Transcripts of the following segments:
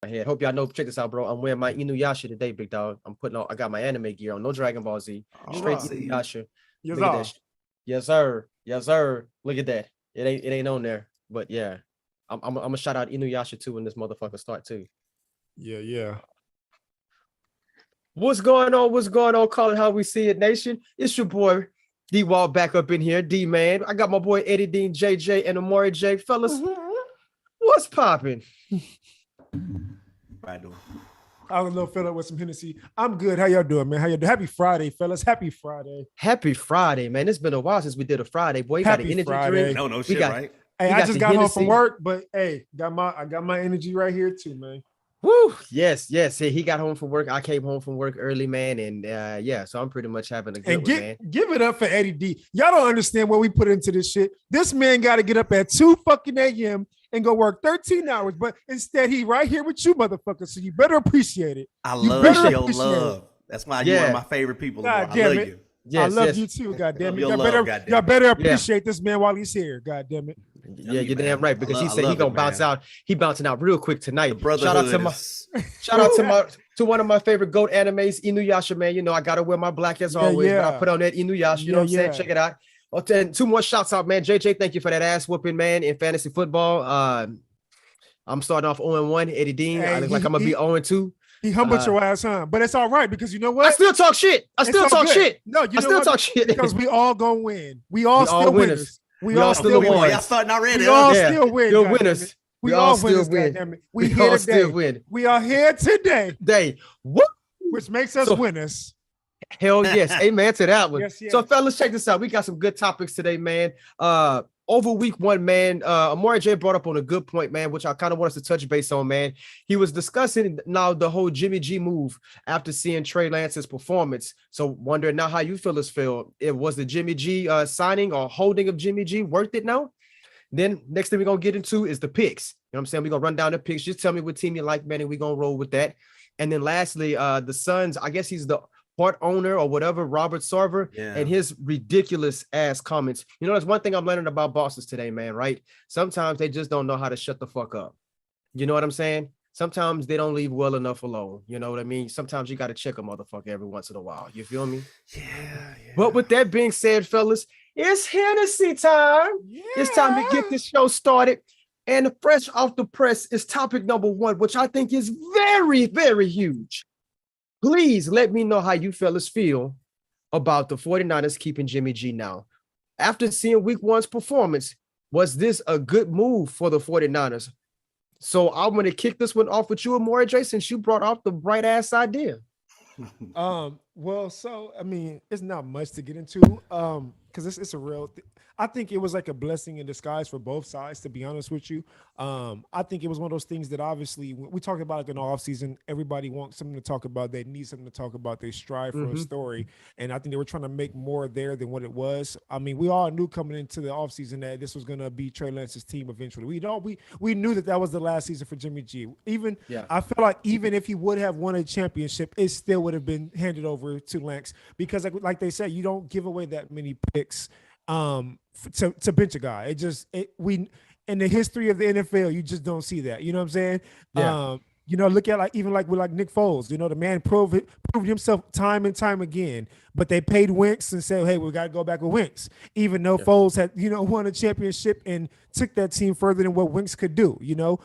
my head. Hope y'all know. Check this out, bro. I'm wearing my Inuyasha today, big dog. I got my anime gear on. No Dragon Ball Z. Straight Inuyasha. Look at that. Yes, sir. Yes, sir. Look at that. It ain't on there. But yeah, I'm gonna shout out Inuyasha too when this motherfucker start too. Yeah. What's going on? What's going on? Call it how we see it, nation. It's your boy D Wall back up in here. D man. I got my boy Eddie Dean, JJ, and Amari J. Fellas, what's popping? I do. I was a little filled up with some Hennessy. I'm good. How y'all doing, man? How y'all doing? Happy Friday, fellas. Happy Friday. Happy Friday, man. It's been a while since we did a Friday. Boy, you Happy got the energy Friday. drink. No shit, right? Hey, I just got home from work, but hey, I got my energy right here too, man. Woo! Yes. Hey, he got home from work. I came home from work early, man, and yeah, so I'm pretty much having a good one, man. Give it up for Eddie D. Y'all don't understand what we put into this shit. This man got to get up at 2 fucking a.m. and go work 13 hours, but instead he right here with you, motherfuckers. So you better appreciate it. I love your love. That's why you're one of my favorite people. God I love you. Yes, I love you too. God damn it. Y'all better appreciate this man while he's here. God damn it. Yeah, you're damn right, because he said he gonna bounce out. He bouncing out real quick tonight. Shout out to one of my favorite GOAT animes, Inuyasha, man. You know, I gotta wear my black as always, but I put on that Inuyasha. You know what I'm saying? Check it out. Oh, 2 more shouts out, man. JJ, thank you for that ass whooping, man, in fantasy football. I'm starting off 0-1. Eddie Dean, I look like I'm gonna be 0-2. He humbled your ass, huh? But it's all right, because you know what? I still talk shit. No, I still talk shit because we all gonna win. We all still winners. We all still win. Y'all starting already. We all still win. You're winners. We all still win. We here today. We are here today. What? Which makes us winners. Hell yes. Amen to that one. Yes. So fellas, check this out. We got some good topics today, man. Over week 1, man, Amari J brought up on a good point, man, which I kind of want us to touch base on, man. He was discussing now the whole Jimmy G move after seeing Trey Lance's performance. So wondering now how you fellas feel. It was the Jimmy G signing or holding of Jimmy G worth it now? Then next thing we're going to get into is the picks. You know what I'm saying? We're going to run down the picks. Just tell me what team you like, man, and we're going to roll with that. And then lastly, the Suns, I guess he's the part owner or whatever, Robert Sarver, and his ridiculous ass comments. You know, that's one thing I'm learning about bosses today, man, right? Sometimes they just don't know how to shut the fuck up. You know what I'm saying? Sometimes they don't leave well enough alone. You know what I mean? Sometimes you got to check a motherfucker every once in a while. You feel me? Yeah. But with that being said, fellas, it's Hennessy time. Yeah. It's time to get this show started. And fresh off the press is topic number 1, which I think is very, very huge. Please let me know how you fellas feel about the 49ers keeping Jimmy G now. After seeing week 1's performance, was this a good move for the 49ers? So I'm going to kick this one off with you, Amari J, since you brought off the bright ass idea. Well, so, I mean, it's not much to get into because it's a real I think it was like a blessing in disguise for both sides, to be honest with you. I think it was one of those things that obviously we talked about like in the offseason. Everybody wants something to talk about. They need something to talk about. They strive for a story. And I think they were trying to make more there than what it was. I mean, we all knew coming into the offseason that this was going to be Trey Lance's team eventually. We knew that was the last season for Jimmy G. I felt like even if he would have won a championship, it still would have been handed over to Lance because like they said, you don't give away that many picks to bench a guy. We in the history of the NFL, you just don't see that. You know what I'm saying? Yeah. Look at with Nick Foles. The man proved himself time and time again. But they paid Wentz and said, "Hey, we got to go back with Wentz." Even though Foles had won a championship and took that team further than what Wentz could do.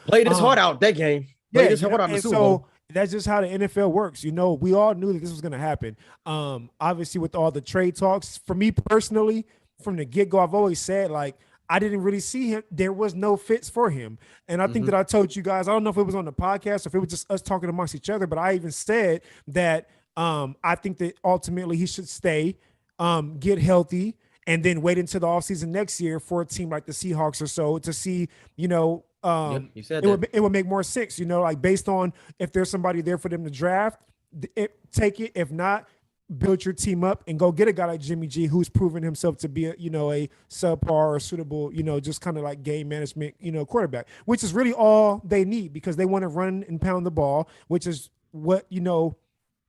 Played his heart out that game. Played his heart out in the Super Bowl. That's just how the NFL works. We all knew that this was going to happen. Obviously, with all the trade talks, for me personally, from the get-go, I've always said, like, I didn't really see him. There was no fits for him. And I think that I told you guys, I don't know if it was on the podcast or if it was just us talking amongst each other, but I even said that I think that ultimately he should stay, get healthy, and then wait until the offseason next year for a team like the Seahawks or so to see, you said it would make more sense, like based on if there's somebody there for them to draft, take it. If not, build your team up and go get a guy like Jimmy G, who's proven himself to be a subpar or suitable, just kind of like game management, quarterback, which is really all they need because they want to run and pound the ball, which is what,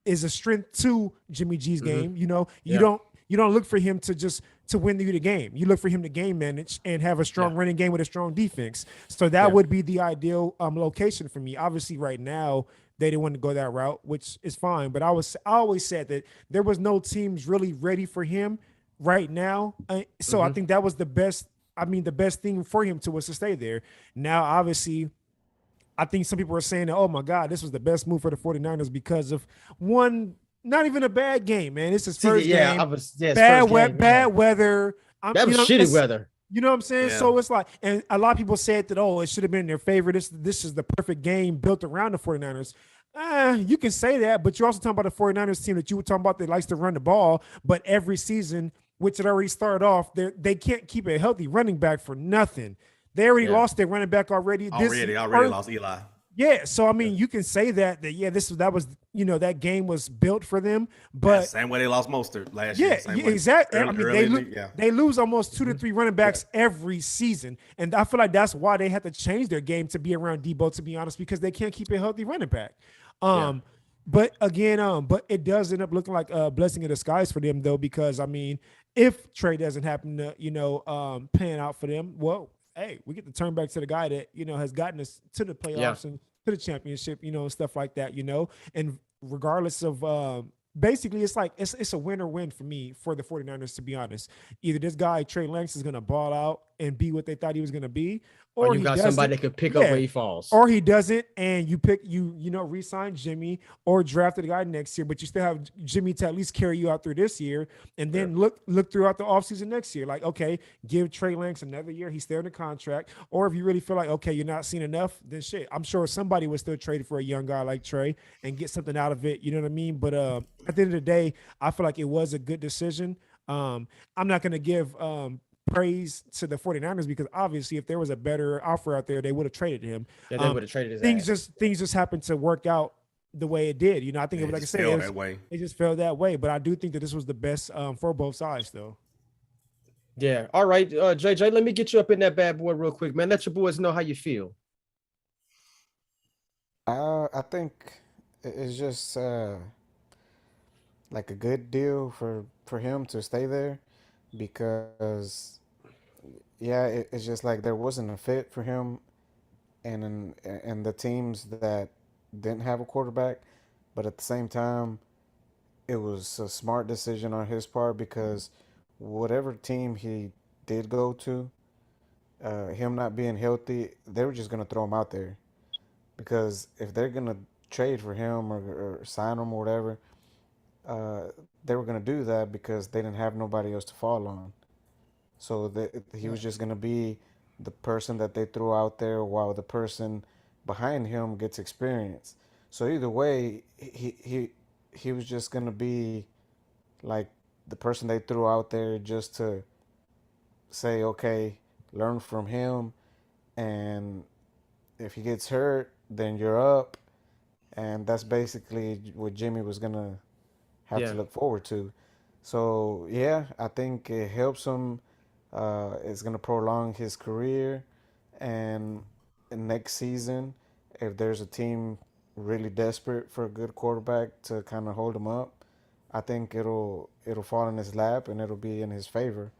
is a strength to Jimmy G's game. You don't look for him to just to win you the game. You look for him to game manage and have a strong running game with a strong defense. So that would be the ideal location for me. Obviously, right now they didn't want to go that route, which is fine. But I always said that there was no teams really ready for him right now. So I think that was the best. I mean, the best thing for him was to stay there. Now, obviously, I think some people are saying that, oh my God, this was the best move for the 49ers because of one, not even a bad game, man. It's his first game. Bad weather. That was shitty weather. You know what I'm saying? Yeah. So it's like, and a lot of people said that, oh, it should have been in their favor. This is the perfect game built around the 49ers. You can say that, but you're also talking about the 49ers team that you were talking about that likes to run the ball, but every season, which had already started off, they can't keep a healthy running back for nothing. They already lost their running back already. Already lost Eli. Yeah, so I mean, you can say that that was that game was built for them, but same way they lost Mostert last year. Yeah, exactly. I mean, they lose almost 2 to 3 running backs every season, and I feel like that's why they had to change their game to be around Debo. To be honest, because they can't keep a healthy running back. But again, but it does end up looking like a blessing in disguise for them, though, because I mean, if Trey doesn't happen to pan out for them, well, hey, we get to turn back to the guy that, has gotten us to the playoffs and to the championship, and stuff like that, and regardless of, basically it's like, it's a win or win for me for the 49ers, to be honest. Either this guy, Trey Lance, is going to ball out and be what they thought he was going to be, or you got somebody that could pick up where he falls, or he doesn't, and you re-sign Jimmy or draft the guy next year, but you still have Jimmy to at least carry you out through this year, and then look throughout the offseason next year. Like, okay, give Trey Lance another year. He's still in the contract. Or if you really feel like, okay, you're not seeing enough, then shit, I'm sure somebody would still trade for a young guy like Trey and get something out of it. You know what I mean? But at the end of the day, I feel like it was a good decision. I'm not going to give praise to the 49ers because obviously if there was a better offer out there, they would have traded him. Yeah, they would have traded his things just happened to work out the way it did. I think it was, like I said, it just felt that way. But I do think that this was the best for both sides, though. Yeah. All right, JJ, let me get you up in that bad boy real quick, man. Let your boys know how you feel. I think it's just like a good deal for him to stay there because it's just like there wasn't a fit for him and the teams that didn't have a quarterback, but at the same time it was a smart decision on his part because whatever team he did go to, him not being healthy, they were just going to throw him out there because if they're going to trade for him or sign him or whatever, they were going to do that because they didn't have nobody else to fall on. So he was just going to be the person that they threw out there while the person behind him gets experience. So either way, he was just going to be like the person they threw out there just to say, okay, learn from him. And if he gets hurt, then you're up. And that's basically what Jimmy was going to have to look forward to. So, I think it helps him. It's going to prolong his career. And next season, if there's a team really desperate for a good quarterback to kind of hold him up, I think it'll fall in his lap and it'll be in his favor.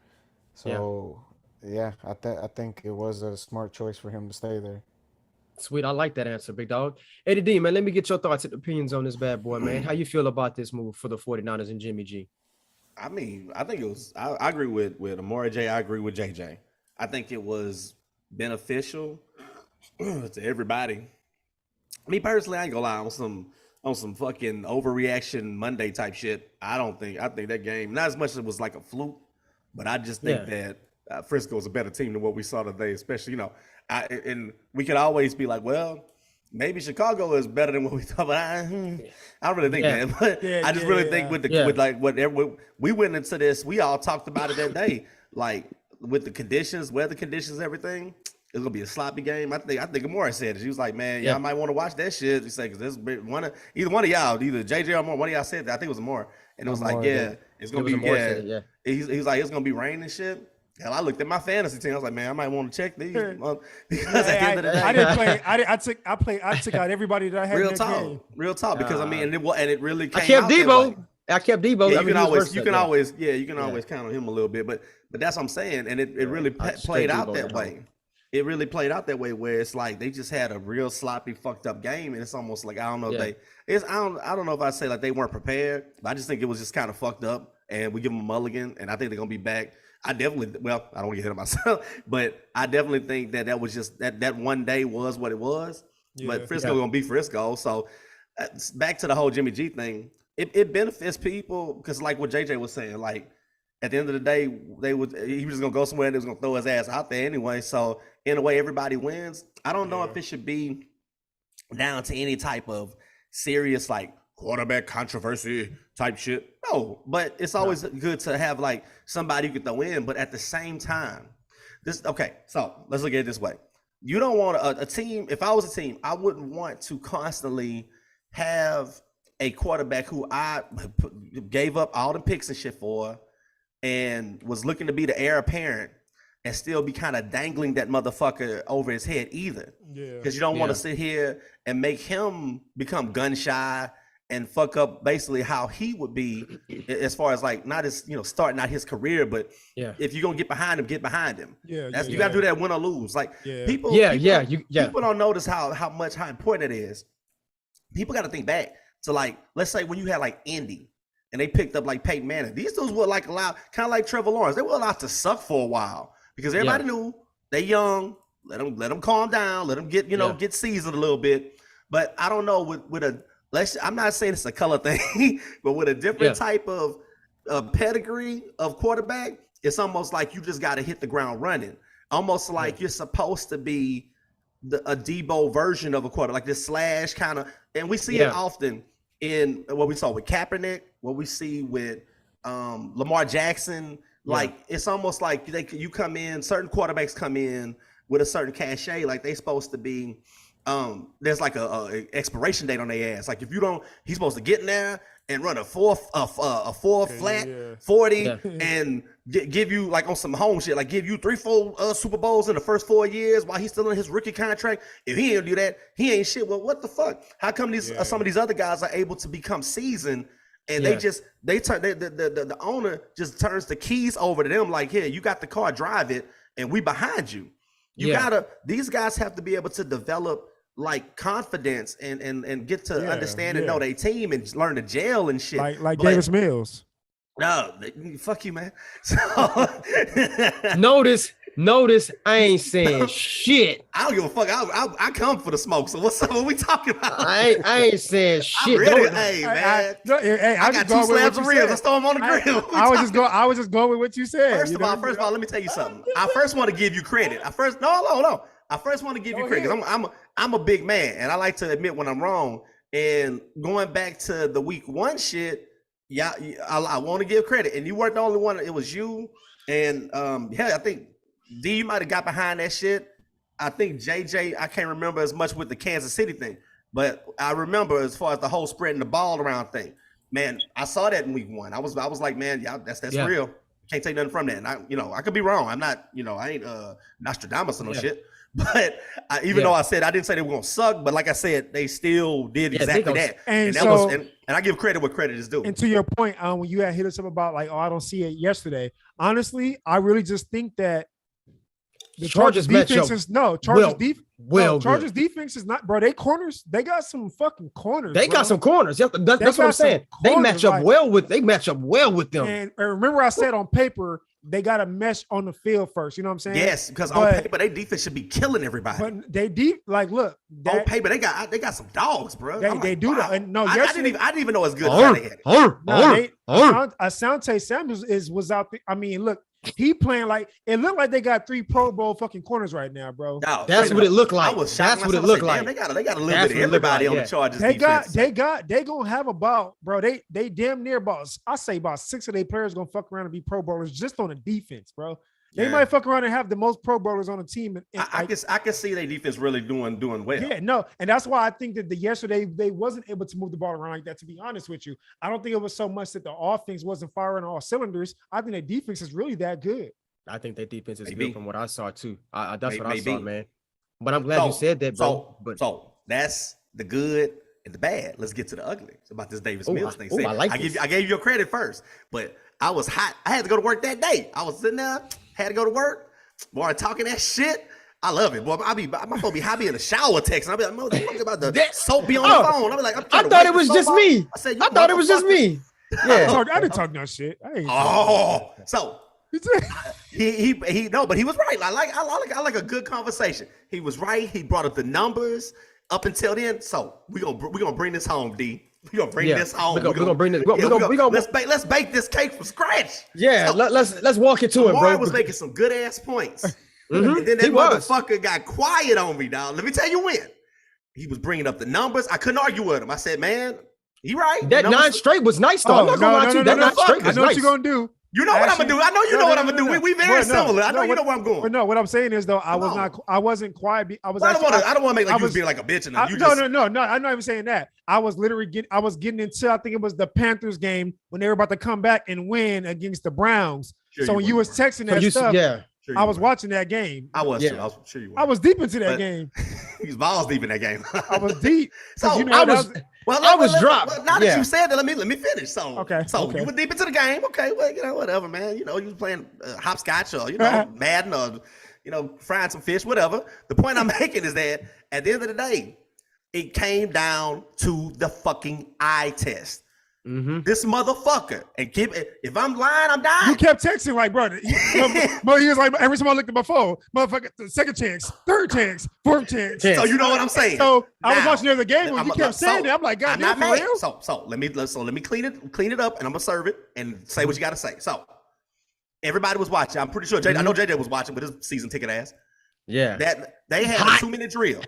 So, I think it was a smart choice for him to stay there. Sweet. I like that answer, big dog. Eddie D, man, let me get your thoughts and opinions on this bad boy, man. How you feel about this move for the 49ers and Jimmy G? I mean, I think it was, I agree with Amari J. I agree with JJ. I think it was beneficial to everybody. Me personally, I ain't gonna lie, on some fucking overreaction Monday type shit. I think that game, not as much as it was like a fluke, but I just think that Frisco is a better team than what we saw today, especially, and we could always be like, well, maybe Chicago is better than what we thought, but I don't really think that. But I just really think with like whatever we went into this, we all talked about it that day, like with the conditions, weather conditions, everything. It's gonna be a sloppy game. I think Amora said it. She was like, "Man, y'all might want to watch that shit." He said, "Cause this either one of y'all, either JJ or Amora, one of y'all said that. I think it was Amora, and it was like, it's gonna be He's like, it's gonna be rain and shit. Hell, I looked at my fantasy team. I was like, man, I might want to check these because at the end of the day, I didn't play. I took out everybody that I had. Real talk. Because I mean, and it really came. I kept out Debo. Like, I kept Debo. Yeah, I you mean, can he was always, versatile, you can yeah. always, yeah, you can Yeah. always count on him a little bit. But that's what I'm saying, and it really straight played out Debo that that way. It really played out that way, where it's like they just had a real sloppy, fucked up game, and it's almost like I don't know Yeah. if I don't know if I say like they weren't prepared, but I just think it was just kind of fucked up, and we give them a mulligan, and I think they're gonna be back. I definitely, well, I don't want to get ahead of myself, but I definitely think that was just that one day was what it was. But Frisco gonna be Frisco, so back to the whole Jimmy G thing. It benefits people because, like what JJ was saying, like at the end of the day, he was just gonna go somewhere and they was gonna throw his ass out there anyway. So in a way, everybody wins. I don't know if it should be down to any type of serious like quarterback controversy type shit. No, but it's always good to have like somebody you can throw in. But at the same time, so let's look at it this way. You don't want a team. If I was a team, I wouldn't want to constantly have a quarterback who I gave up all the picks and shit for and was looking to be the heir apparent and still be kind of dangling that motherfucker over his head either. Yeah. Because you don't want to sit here and make him become gun shy and fuck up basically how he would be as far as like not as starting out his career, but if you're gonna get behind him, get behind him. You gotta do that win or lose. Like people don't notice how important it is. People got to think back to like, let's say when you had like Indy and they picked up like Peyton Manning, these dudes were like allowed, kind of like Trevor Lawrence, they were allowed to suck for a while because everybody knew they young, let them calm down, let them get, get seasoned a little bit. But I don't know I'm not saying it's a color thing, but with a different type of pedigree of quarterback, it's almost like you just got to hit the ground running. Almost like you're supposed to be a Debo version of a quarterback, like this slash kind of, and we see it often in what we saw with Kaepernick, what we see with Lamar Jackson. Like it's almost like you come in, certain quarterbacks come in with a certain cachet, like they supposed to be. There's like a expiration date on their ass. Like if you don't, he's supposed to get in there and run a four flat 40 and give you like on some home shit, like give you 3-4 Super Bowls in the first 4 years while he's still in his rookie contract. If he ain't do that, he ain't shit. Well, what the fuck? How come some of these other guys are able to become seasoned and they turn the owner just turns the keys over to them like, here, you got the car, drive it, and we behind you. These guys have to be able to develop like confidence and get to understand and know their team and learn to gel and shit. Like Davis Mills. No, fuck you, man. So notice, I ain't saying shit. I don't give a fuck. I come for the smoke. So what are we talking about? I ain't saying shit. Hey, man. I got 2 slabs of ribs. Let's throw them on the grill. I was just going with what you said. First of all, let me tell you something. I first want to give you credit. I first want to give you credit because I'm a big man and I like to admit when I'm wrong. And going back to the week 1 shit, I want to give credit. And you weren't the only one. It was you and I think D, you might have got behind that shit. I think JJ, I can't remember as much with the Kansas City thing, but I remember as far as the whole spreading the ball around thing. Man, I saw that in week 1. I was like, man, that's real. Can't take nothing from that. And I could be wrong. I'm not, I ain't Nostradamus or no shit. But even though I said I didn't say they were gonna suck, but like I said, they still did exactly that. And I give credit where credit is due. And to your point, when you had hit us up about like, I don't see it yesterday. Honestly, I really just think that the Chargers defense is Chargers defense is not, bro. They got some fucking corners. They got some corners. That's what I'm saying. They match up well with them. And remember, I said on paper, they got to mesh on the field first. You know what I'm saying? Yes, because on paper, their defense should be killing everybody. But they look. On paper, they got some dogs, bro. They do that. And no, I didn't even know it's good. Asante Samuels was out there. I mean, look. He playing like it looked like they got 3 Pro Bowl fucking corners right now, bro. No, that's what it looked like. That's what it looked like. They got a little bit of everybody on the Chargers. They gonna have about, bro. They damn near about. I say about 6 of their players gonna fuck around and be Pro Bowlers just on the defense, bro. They might fuck around and have the most Pro Bowlers on the team. I can see their defense really doing well. Yeah, no, and that's why I think that yesterday they wasn't able to move the ball around like that. To be honest with you, I don't think it was so much that the offense wasn't firing all cylinders. I think their defense is really that good. I think their defense is good from what I saw too. That's what I saw, man. But I'm glad you said that, bro. So that's the good, in the bad. Let's get to the ugly. It's about this Davis Ooh, Mills thing. ooh, See, I like I this. gave you your credit first, but I was hot. I had to go to work that day. I was sitting there, had to go to work. Boy, talking that shit. I love it. Boy, my phone be high, be in the shower texting. I'll be like, motherfucker, about the soap be on the phone. I'll be like, I thought it was just me. I said, I thought it was just me. Yeah. I didn't talk no shit. I ain't Oh, so he no, but he was right. I like a good conversation. He was right. He brought up the numbers up until then. So we gonna bring this home, D. We gonna bring this home. We're gonna bring this. Let's bake this cake from scratch. Yeah, so, let's walk into it, bro. Mark was making some good ass points. Mm-hmm. And then that motherfucker got quiet on me, dog. Let me tell you when. He was bringing up the numbers. I couldn't argue with him. I said, man, he right. That 9 straight was nice, though. I'm not gonna lie to you. That 9 straight was I know what nice. you're gonna do. You know what I'm gonna do. I know you know what I'm gonna do. We very similar. I know you know where I'm going. But no, what I'm saying is though, I wasn't quiet. I don't want to make like you was being like a bitch. And no. I'm not even saying that. I was literally getting into, I think it was the Panthers game when they were about to come back and win against the Browns. Sure, so when you was texting that stuff, sure I was watching that game. I was too. I was sure you were. I was deep into that game. He was balls deep in that game. I was deep. So I was dropped. Well, now that you said that, let me finish. So okay. You were deep into the game. Okay, well, whatever, man. You was playing hopscotch or Madden or frying some fish, whatever. The point I'm making is that at the end of the day, it came down to the fucking eye test. Mm-hmm. This motherfucker, and if I'm lying, I'm dying. You kept texting like, brother. But he was like, every time I looked at my phone, motherfucker, second chance, third chance, fourth chance. So you know what I'm saying. So I was watching the other game when you kept saying that. I'm like, God damn, for real? So let me clean it up, and I'm gonna serve it and say what you gotta say. So everybody was watching. I'm pretty sure I know JJ was watching with his season ticket ass. Yeah. That they had a 2-minute drill.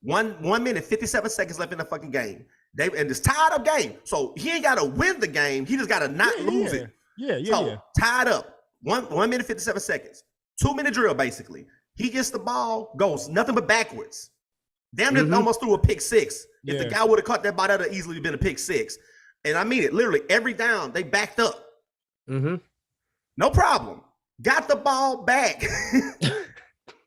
1 minute, 57 seconds left in the fucking game. And it's tied up game. So he ain't gotta win the game. He just gotta not lose it. Yeah. Tied up. 1 minute, 57 seconds. 2-minute drill, basically. He gets the ball, goes nothing but backwards. Damn near almost threw a pick six. If the guy would have caught that ball, that would have easily been a pick six. And I mean it, literally every down, they backed up. Mm-hmm. No problem. Got the ball back.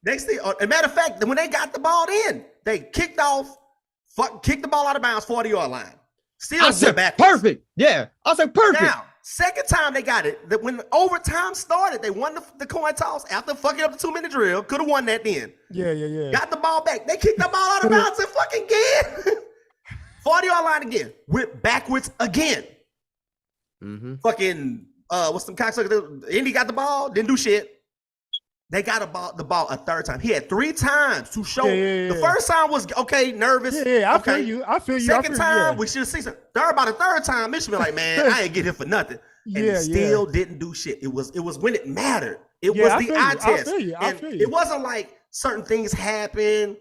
Next thing, as a matter of fact, when they got the ball in, they kicked the ball out of bounds, 40-yard line. Still went backwards. Perfect. Yeah. I was like, perfect. Now, second time they got it, when overtime started, they won the coin toss after fucking up the 2-minute drill. Could have won that then. Yeah. Got the ball back. They kicked the ball out of bounds and fucking again. 40-yard line again. Went backwards again. Mm-hmm. Fucking, what's some cocksuckers? Indy got the ball, didn't do shit. They got the ball a third time. He had 3 times to show. The first time was okay, nervous. I feel you. Second time, we should have seen some. About the third time, it should be like, man, I ain't get here for nothing. And he still didn't do shit. It was when it mattered. It was the eye test. I feel you. It wasn't like certain things happened.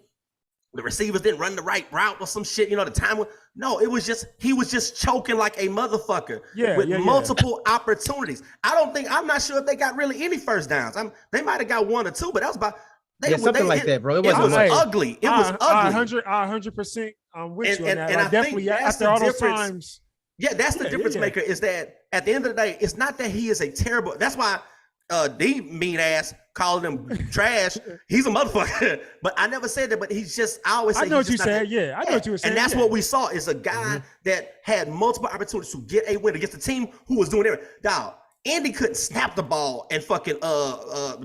The receivers didn't run the right route or some shit. The time. No, it was just he was just choking like a motherfucker with multiple opportunities. I'm not sure if they got really any first downs. They might have got 1 or 2, but that was about something like that, bro. It was ugly. It was ugly. 100%. I'm with you on that. And I definitely think that's after all the those difference. times. Yeah, that's the difference maker. Is that at the end of the day, it's not that he is a terrible. That's why D mean ass calling him trash. He's a motherfucker. But I never said that. But he's just. I always say. I know what you said. Yeah, I know what you were saying. And that's what we saw is a guy that had multiple opportunities to get a win against a team who was doing everything. Dog, Andy couldn't snap the ball, and fucking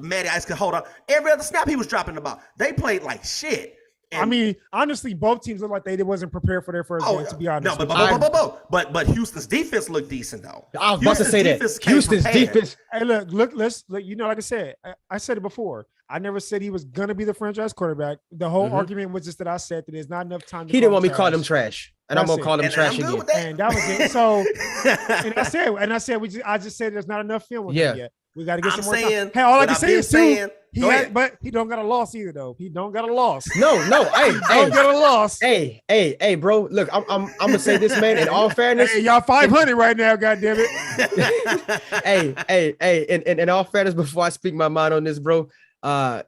Matty Ice could hold on. Every other snap he was dropping the ball. They played like shit. And I mean, honestly, both teams look like they wasn't prepared for their first game, to be honest. No, but Houston's defense looked decent though. I was about to say that. Houston's defense. Hey, look, like I said, I said it before. I never said he was gonna be the franchise quarterback. The whole argument was just that I said that there's not enough time. He didn't want me calling him trash, and I'm gonna call him trash again. And that was it. So, and I said, I just said there's not enough film with him yet. We got to get some more time. Hey, all I can say is but he don't got a loss either though. He don't got a loss. No. Hey, don't got a loss. Hey, bro. Look, I'm gonna say this, man. In all fairness, hey, y'all 500 right now. God damn it. hey. In all fairness, before I speak my mind on this, bro,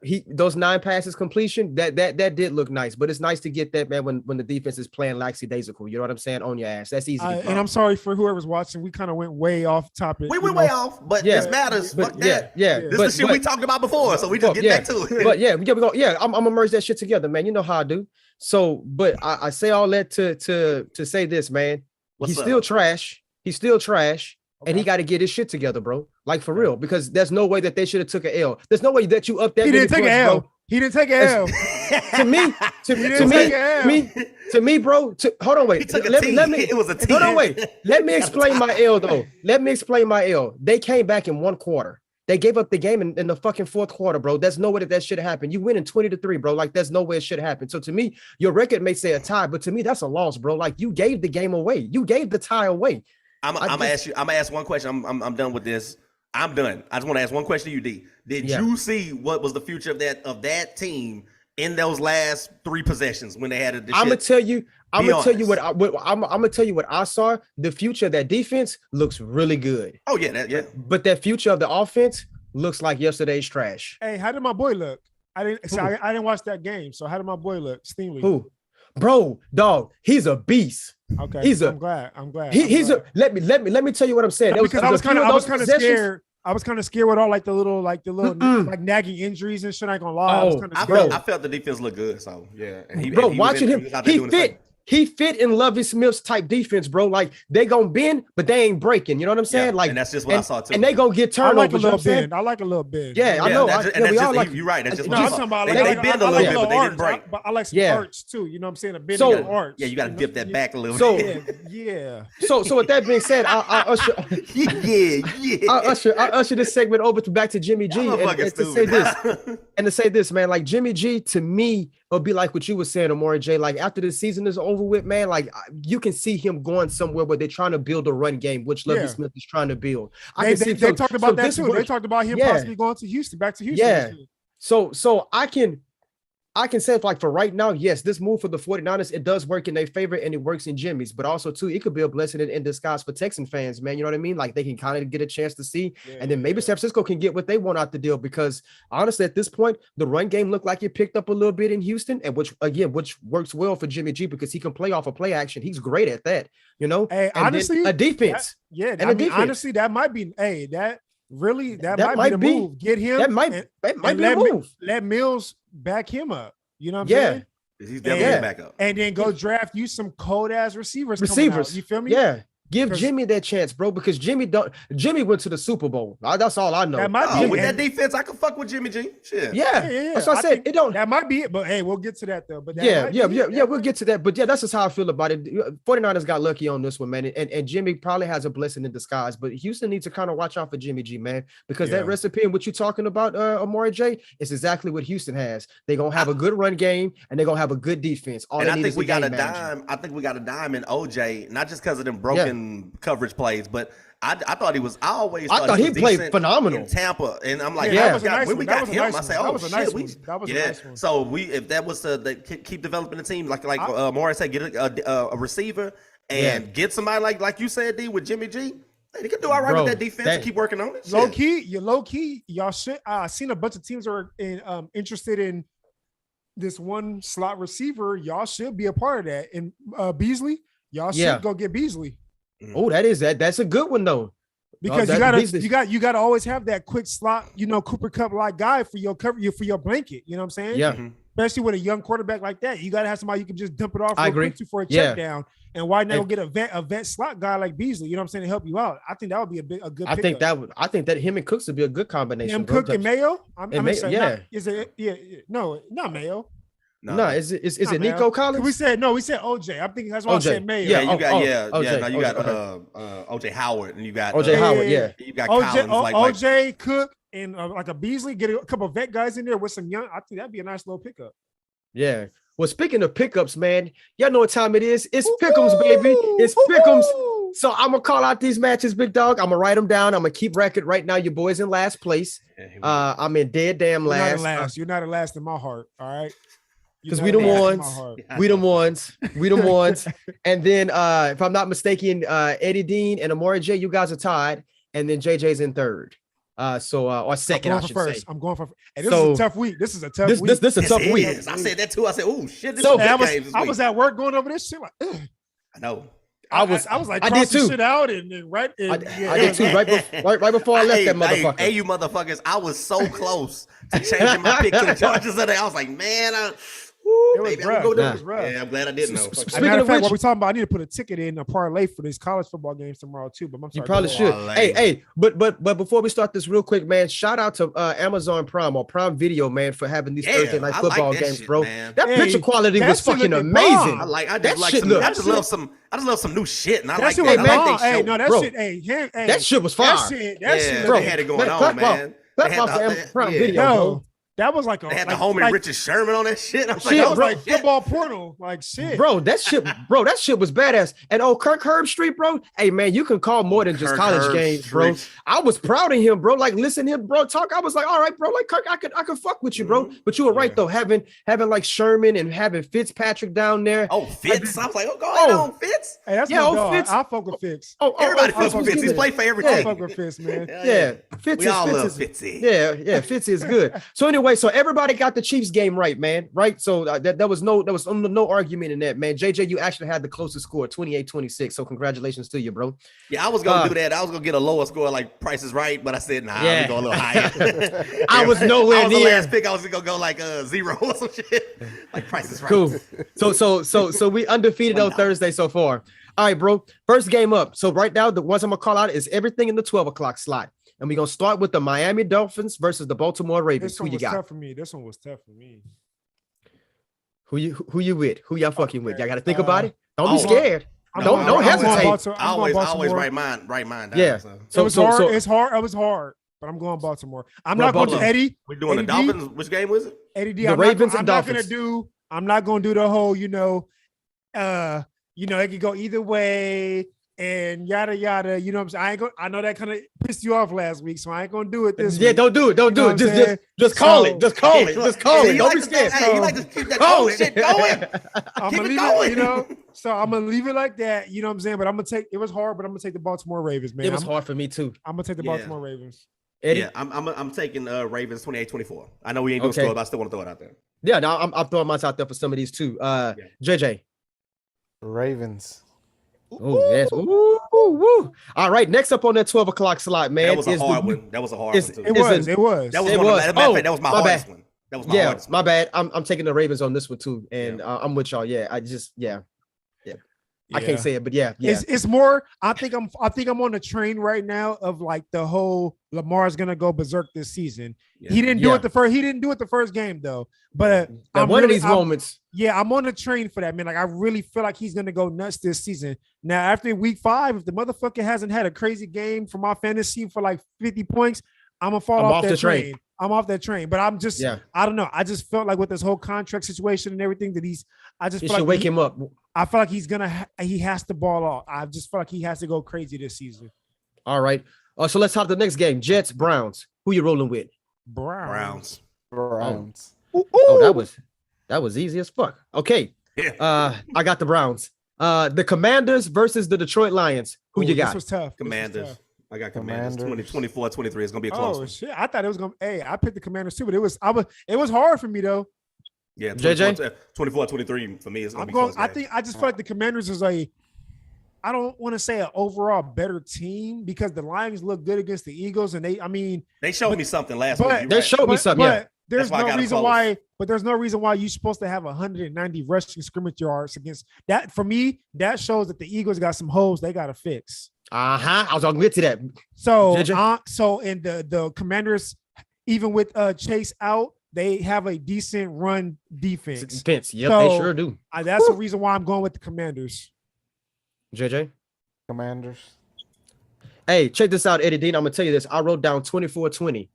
He those 9 passes completion that did look nice, but it's nice to get that, man, when the defense is playing lackadaisical. You know what I'm saying? On your ass. That's easy. And I'm sorry for whoever's watching. We kind of went way off topic. We went way off, but this matters. Fuck that. This is the shit we talked about before, so we just get back to it. But we go. I'm gonna merge that shit together, man. You know how I do. So, but I say all that to say this, man. He's still trash. He's still trash. And he got to get his shit together, bro. Like for real, because there's no way that they should have took an L. There's no way that you up that. He didn't take an L. Bro. He didn't take an L. To me, bro. Hold on, wait. Let me. It was a team. Hold on, wait. Let me explain my L though. Let me explain my L. They came back in 1 quarter. They gave up the game in the fucking 4th quarter, bro. There's no way that should have happened. You win in 20-3, bro. Like there's no way it should happen. So to me, your record may say a tie, but to me, that's a loss, bro. Like you gave the game away. You gave the tie away. I'm gonna ask one question. I'm done with this. I'm done. I just want to ask one question to you, D. Did you see what was the future of that team in those last 3 possessions when they had a? I'm gonna tell you what I saw. The future of that defense looks really good. Oh yeah, But that future of the offense looks like yesterday's trash. Hey, how did my boy look? I didn't watch that game. So how did my boy look? Steenley. Who? Bro, dog, he's a beast. Okay, I'm glad. Let me tell you what I'm saying. Because I was kind of scared. I was kind of scared with all like the little like nagging injuries and shit. I ain't gonna lie. I felt the defense looked good. So yeah, and watching him, he fit. He fit in Lovie Smith's type defense, bro. Like they gonna bend, but they ain't breaking. You know what I'm saying? Like, and that's just what I saw too. And they gonna get turnovers. I like a little bend. Yeah, I know. You're right. That's just I'm talking about. They bend a little bit, but they didn't break. But I like some arch too. You know what I'm saying? A bending arch. Yeah, you got to dip that back a little bit. Yeah. So with that being said, I usher this segment over back to Jimmy G and to say this, man. Like Jimmy G to me will be like what you were saying, Amore J. Like after the season is over with, man, like you can see him going somewhere where they're trying to build a run game, which Lovie Smith is trying to build. They talked about that too. They talked about him possibly going to Houston, back to Houston. Yeah. So I can say, like, for right now, yes, this move for the 49ers, it does work in their favor and it works in Jimmy's, but also too, it could be a blessing in disguise for Texan fans, man. You know what I mean? Like they can kind of get a chance to see, and then maybe San Francisco can get what they want out the deal, because honestly, at this point, the run game looked like it picked up a little bit in Houston, and which works well for Jimmy G because he can play off of play action. He's great at that, you know. Hey, honestly, a defense. Honestly, that might be that might be the move. Get him. That might be the move. Let Mills back him up. You know what I'm saying? He's definitely back up. And then go draft you some cold ass receivers. You feel me? Yeah. Give Jimmy that chance, bro, because Jimmy went to the Super Bowl. That's all I know. That might be with that defense, I can fuck with Jimmy G. Shit. Yeah. That's what I said. That might be it, but hey, we'll get to that though. But we'll get to that. But yeah, that's just how I feel about it. 49ers got lucky on this one, man. And Jimmy probably has a blessing in disguise, but Houston needs to kind of watch out for Jimmy G, man, because that recipe and what you're talking about, Amore J, is exactly what Houston has. They're gonna have a good run game and they're gonna have a good defense. I think we got a dime in OJ, not just because of them broken coverage plays, but I thought he was. I thought he played phenomenal in Tampa, and I'm like, when we got him, I say, oh shit, that was a nice one. So if that was to keep developing the team, like Morris said, get a receiver and get somebody like you said, D, with Jimmy G. They can do all right with that defense and keep working on it. Low key, y'all should. I seen a bunch of teams are interested in this one slot receiver. Y'all should be a part of that. And Beasley, y'all should go get Beasley. Oh, that's a good one though, because you gotta always have that quick slot, Cooper Kupp like guy for your cover, for your blanket. You know what I'm saying? Yeah. Especially with a young quarterback like that, you gotta have somebody you can just dump it off for a check down. And why not get a vet slot guy like Beasley? You know what I'm saying, to help you out. I think that would be a good. I think that him and Cooks would be a good combination. Him, Cook, and Mayo. No, not Mayo. No, is it Nico Collins? We said OJ. I'm thinking that's why I said Mayo. Yeah, you got OJ Howard, and you got OJ Howard. Yeah, you got Collins, OJ Cook, and like a Beasley. Get a couple of vet guys in there with some young. I think that'd be a nice little pickup. Yeah. Well, speaking of pickups, man, y'all know what time it is. It's Pick'ems, baby. It's Pick'ems. So I'm gonna call out these matches, big dog. I'm gonna write them down. I'm gonna keep record right now. Your boy's in last place. I'm in dead damn last. You're not in last in my heart. All right. Because we the ones. And then if I'm not mistaken, Eddie Dean and Amore J, you guys are tied. And then JJ's in third. Or second, I I'm going should for first. say. I'm going for. And this So, is a tough week. This is a tough This week. this a tough week. I said that too. I said, "Oh shit!" This So, is And big games this I week. was at work going over this shit like. Ugh. I know. I was like I did crossing too. shit out and right. I did too. Right before I left that motherfucker. Hey, you motherfuckers! I was so close to changing my pick to the Chargers today. I was like, man, It was maybe I'm rough. gonna go It do was it. rough. Yeah, I'm glad I didn't know. As a Speaking matter of of fact, which- what we talking about, I need to put a ticket in a parlay for these college football games tomorrow too. But I'm You sorry, probably go should. ahead. Hey, but before we start this real quick, man, shout out to Amazon Prime or Prime Video, man, for having these Thursday night I football like that games, shit, bro. man. That Hey, picture quality that was shit fucking looking amazing. bomb. I That just shit look- love some new shit, and I That like shit that. was I bomb. like they Hey, show. no, that Bro, shit. Hey, that shit was fire. That shit. Yeah, Bro, they had it going man, on, clap man. off They had to Amazon Prime yeah. Video, Yo, bro. that was like a. They had the like, homie like, Richard Sherman on that shit. I was Shit, like, That was bro. like football portal. Like shit. Bro, that shit was badass. And Kirk Herbstreit, bro. Hey, man, you can call more than just Kirk college games, bro. Herbstreit. I was proud of him, bro. Like, listen to him, bro, talk. I was like, all right, bro. Like, Kirk, I could fuck with you, bro. But you were right though, having like Sherman and having Fitzpatrick down there. Oh, Fitz. I was like, go ahead on, Fitz. Hey, that's Yeah, my oh, dog. Fitz. I fuck with Fitz. Everybody Fitz fucks with was Fitz. He's good. played for every I team. fuck with Fitz, man. Yeah, We all love is, Fitzy. yeah, Fitz is good. So anyway, so everybody got the Chiefs game right, man. Right. So there was no argument in that, man. JJ, you actually had the closest score, 28-26. So congratulations to you, bro. Yeah, I was gonna do that. I was gonna get a lower score like Price is Right, but I said, nah, Yeah. I'm gonna go a little higher. I was nowhere I was the near. last pick. I was gonna go like 0 or some shit. Like Price is Right. Cool. So we undefeated on Thursday so far. All right, bro. First game up. So right now, the ones I'm gonna call out is everything in the 12 o'clock slot. And we're gonna start with the Miami Dolphins versus the Baltimore Ravens. This Who one you was got? tough for me. This one was tough for me. Who you with? Who y'all fucking with? Y'all gotta think Uh, about it. Don't be oh, scared. Don't I'm hesitate. going Baltimore. I I'm going always Baltimore. write mine down. Yeah. So. It was hard. It's hard. It was hard. But I'm going Baltimore. I'm Well, not going to Baltimore. Eddie. We're doing Eddie the D? Dolphins. Which game was it? Eddie D. The I'm Ravens not, and I'm not gonna Dolphins. do. I'm not going to do the whole. It could go either way and yada yada. You know what I'm saying? I know that kind of pissed you off last week, so I ain't gonna do it this Yeah, week. don't do it. Don't You know do it. what I'm saying? Just call So- it. Just call it. Just call it. You Don't like be to- scared. Hey, you like to keep that Call cold it. shit going. I'm Keep gonna it leave going. it, so I'm gonna leave it like that. You know what I'm saying? But I'm gonna take. It was hard, but I'm gonna take the Baltimore Ravens, man. It was hard for me too. I'm gonna take the Yeah. Baltimore Ravens. Eddie? Yeah, I'm taking Ravens 28-24. I know we ain't doing Okay. score, but I still want to throw it out there. Yeah, no, I'm throwing mine out there for some of these too. JJ. Ravens. Oh, yes. Ooh, woo. All right, next up on that 12 o'clock slot, man. That was a is hard the- one. That was a hard is- one too. It It's was. an- It was. That was It one was. of my, that was my my hardest bad. one. That was my Yeah, hardest my one. bad. I'm taking the Ravens on this one too, and I'm with y'all. Yeah, I can't say it, but yeah. It's more. I think I'm on the train right now of like the whole Lamar's gonna go berserk this season. Yeah. He didn't do Yeah. it the first. He didn't do it the first game though. But At one of these moments, yeah, I'm on the train for that, man. Like I really feel like he's gonna go nuts this season. Now after week 5, if the motherfucker hasn't had a crazy game for my fantasy for like 50 points, I'm gonna fall off the that train. train. I'm off that train. But I'm just, I don't know. I just felt like with this whole contract situation and everything that I just you feel should like wake him up. I feel like he has to ball off. I just feel like he has to go crazy this season. All right. So let's hop to the next game. Jets, Browns. Who you rolling with? Browns. Browns. Oh, that was easy as fuck. Okay. Yeah. I got the Browns. The Commanders versus the Detroit Lions. Who you got? This was tough. Commanders. I got Commanders. Commanders. 24-23. It's gonna be a close Oh one. shit! I thought it was gonna. Hey, I picked the Commanders too, but it was hard for me though. Yeah, JJ? 24-23 for me. It's gonna I'm be going. close. I just feel like the Commanders is I don't want to say an overall better team because the Lions look good against the Eagles, and They showed me something last but- week. You're They right. showed me something. Yeah. But there's That's why I no got it reason close. why. But there's no reason why you're supposed to have 190 rushing scrimmage yards against that. For me, that shows that the Eagles got some holes they got to fix. I was gonna get to that. So, JJ? so in the Commanders, even with Chase out, they have a decent run defense. Vince. Yep, So- they sure do. That's the reason why I'm going with the Commanders. JJ. Commanders. Hey, check this out, Eddie Dean. I'm gonna tell you this. I wrote down 24-20.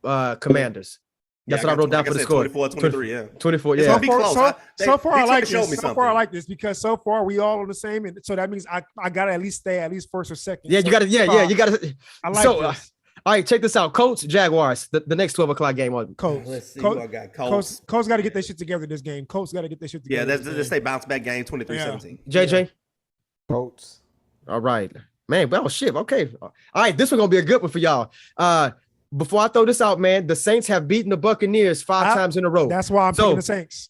Commanders. That's Yeah, what I wrote down like for the said, score. 24-23, yeah. 24. It's Yeah. gonna be close. So far, I like showed this. me So something. far, I like this because so far we all on the same, and so that means I gotta at least stay at least first or second. Yeah, So you gotta. Yeah, far, you gotta. I like so, this. all right, check this out. Colts, Jaguars. The next 12 o'clock game on. Colts. Let's see Colts, who I got. Colts. Colts got to get their shit together this game. Colts got to get their shit Yeah, together. that's they bounce back game 23-17. JJ. Colts. All right, man. Well, shit. Okay. All right, this one's gonna be a good one for y'all. before I throw this out, man, the Saints have beaten the Buccaneers 5 times in a row. That's why I'm picking the Saints.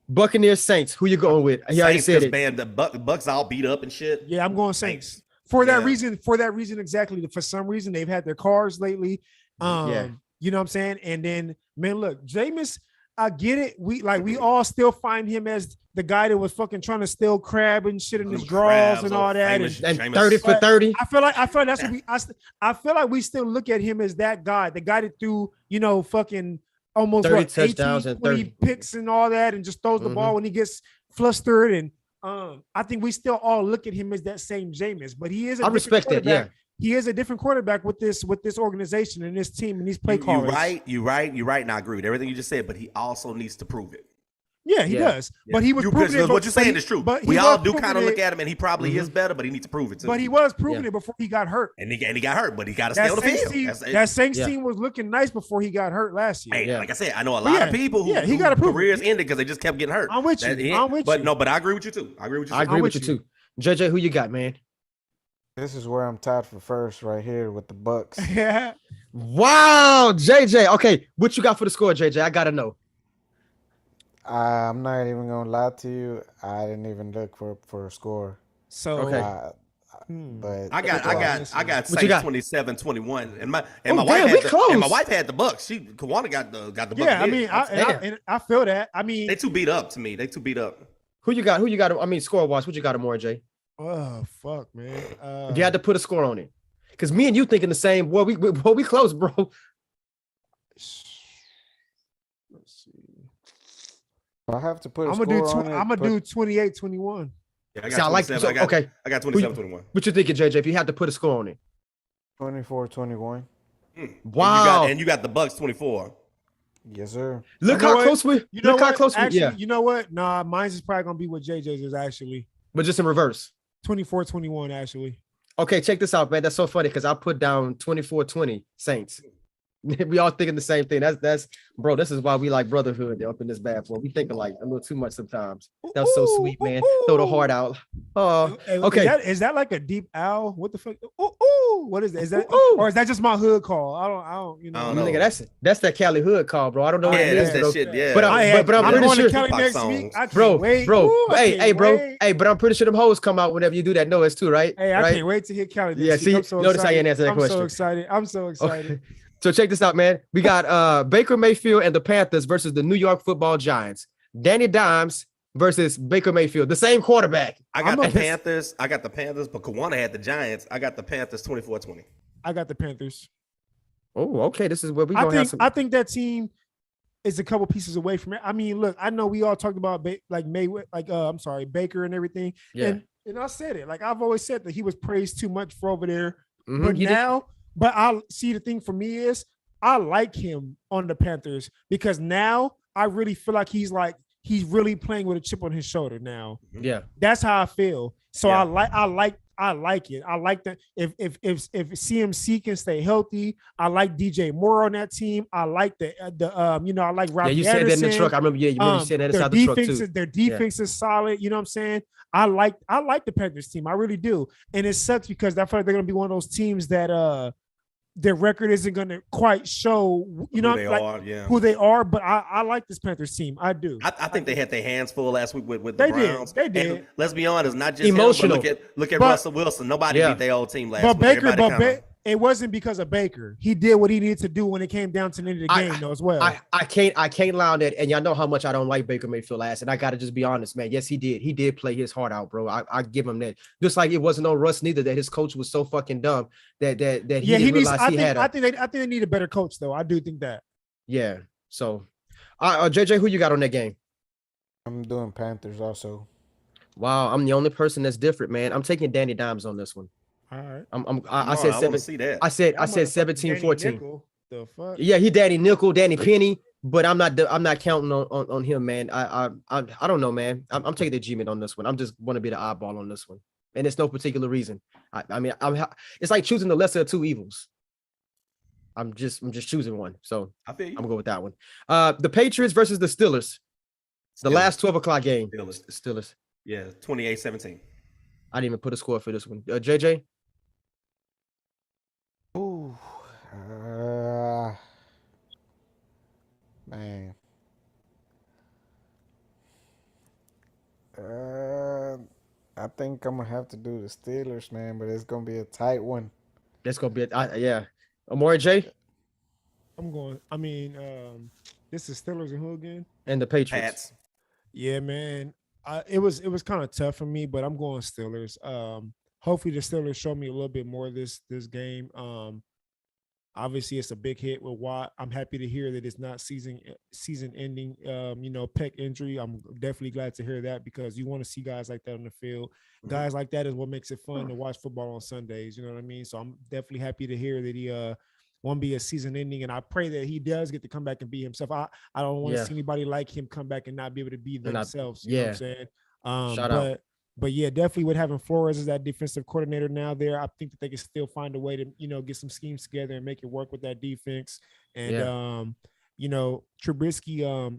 Buccaneers, Saints. Who you going with? He already said it. Man, the Bucks all beat up and shit. Yeah, I'm going Saints. For that reason, exactly. For some reason, they've had their cars lately. You know what I'm saying? And then, man, look, Jameis, I get it. We all still find him as the guy that was fucking trying to steal crab and shit in his drawers and all that. And 30 for 30. I feel like that's what I feel like we still look at him as that guy, the guy that threw, fucking almost 30 touchdowns 18, and 30 picks and all that, and just throws the ball when he gets flustered. And I think we still all look at him as that same Jameis, but he is. I respect that. Yeah, he is a different quarterback with this organization and this team and these play callers. You're right. And I agree with everything you just said, but he also needs to prove it. Yeah, he does. Yeah. But he was proving it. What you're saying is true. But we all do kind of look at him, and he probably is better, but he needs to prove it too. But he was proving it before he got hurt. And he got hurt, but he got to stay on the field. That Saints team was looking nice before he got hurt last year. Hey, like I said, I know a lot of people who careers ended because they just kept getting hurt. I'm with you. But I agree with you too. I agree with you too. JJ, who you got, man? This is where I'm tied for first right here with the Bucks. Yeah. Wow, JJ. Okay, what you got for the score, JJ? I gotta know. I'm not even gonna lie to you. I didn't even look for a score. So but I got Saints 27-21, and my wife had the Bucks. Kawana got the Bucks. Yeah, I mean, I feel that. I mean, they too beat up to me. They too beat up. Who you got? I mean, score wise, what you got, Amore J? Oh fuck, man. If you had to put a score on it, because me and you thinking the same. Well, we close, bro. Let's see. I have to put. I'm gonna do 28-21. Yeah, I got 27-21. What you thinking, JJ? If you had to put a score on it, 24-21. Wow. And you got the Bucks 24. Yes, sir. Look how close we. Look how close we. Yeah. You know what? Nah, mine's is probably gonna be what JJ's is actually. But just in reverse. 24-21 actually. Okay, check this out, man. That's so funny because I put down 24-20 Saints. We all thinking the same thing. That's bro. This is why we like brotherhood up in this bad boy. We thinking like a little too much sometimes. That was so sweet, man. Throw the heart out. Oh, okay. Is that like a deep owl? What the fuck? What is that? Is that or is that just my hood call? I don't. You know. Nigga, that's that Cali hood call, bro. I don't know. Yeah, that's that shit. Yeah. But I'm pretty sure. Cali next week. Bro. But I'm pretty sure them hoes come out whenever you do that noise too, right? Hey, I can't wait to hear Cali. Yeah. See, notice how you answer that question. I'm so excited. Okay. So check this out, man. We got Baker Mayfield and the Panthers versus the New York Football Giants. Danny Dimes versus Baker Mayfield, the same quarterback. I got the Panthers, but Kawana had the Giants. I got the Panthers 24-20. I got the Panthers. Oh, okay. This is where we gonna have some. I think that team is a couple pieces away from it. I mean, look, I know we all talked about Baker and everything. Yeah. And I said it. Like I've always said that he was praised too much for over there. Mm-hmm. But I see the thing for me is I like him on the Panthers because now I really feel like he's really playing with a chip on his shoulder now. Yeah, that's how I feel. So I like it. I like that if CMC can stay healthy. I like DJ Moore on that team. I like the I like Robbie you Anderson. said that in the truck. I remember. Yeah, you said that inside the truck too. Their defense is solid. You know what I'm saying? I like the Panthers team. I really do. And it sucks because I feel like they're gonna be one of those teams that their record isn't going to quite show, who they are. But I like this Panthers team. I do. I think they had their hands full last week with the Browns. They did. And let's be honest, not just emotional. Him, but look at Russell Wilson. Nobody beat their old team last week. It wasn't because of Baker. He did what he needed to do when it came down to the end of the game, though, as well. I can't lie on that. And y'all know how much I don't like Baker Mayfield last. And I got to just be honest, man. Yes, he did. He did play his heart out, bro. I give him that. Just like it wasn't on Russ neither, that his coach was so fucking dumb that he didn't realize he had. I think they need a better coach, though. I do think that. Yeah. So, JJ, who you got on that game? I'm doing Panthers also. Wow, I'm the only person that's different, man. I'm taking Danny Dimes on this one. All right. I said 17-14. The fuck? Yeah, he Danny Nickel, Danny Penny, but I'm not counting on him, man. I don't know, man. I'm taking the G-Man on this one. I'm just want to be the oddball on this one, and it's no particular reason. I mean, it's like choosing the lesser of two evils. I'm just choosing one, so I feel you. I'm gonna go with that one. The Patriots versus the Steelers. The last 12 o'clock game. Steelers. Yeah, 28-17. I didn't even put a score for this one. JJ. Ooh, Man. Uh, I think I'm gonna have to do the Steelers, man, but it's gonna be a tight one. That's gonna be yeah. Amore J I'm going. I mean, this is Steelers and who again? and the Patriots. Pats. Yeah, man. It was kind of tough for me, but I'm going Steelers. Hopefully the Steelers show me a little bit more this game. Obviously it's a big hit with Watt. I'm happy to hear that it's not season ending, pec injury. I'm definitely glad to hear that because you want to see guys like that on the field. Guys like that is what makes it fun to watch football on Sundays. You know what I mean? So I'm definitely happy to hear that he won't be a season ending. And I pray that he does get to come back and be himself. I don't want to see anybody like him come back and not be able to be themselves. You know what I'm saying? Shout out. But yeah, definitely with having Flores as that defensive coordinator now there, I think that they can still find a way to, get some schemes together and make it work with that defense. And, Trubisky, I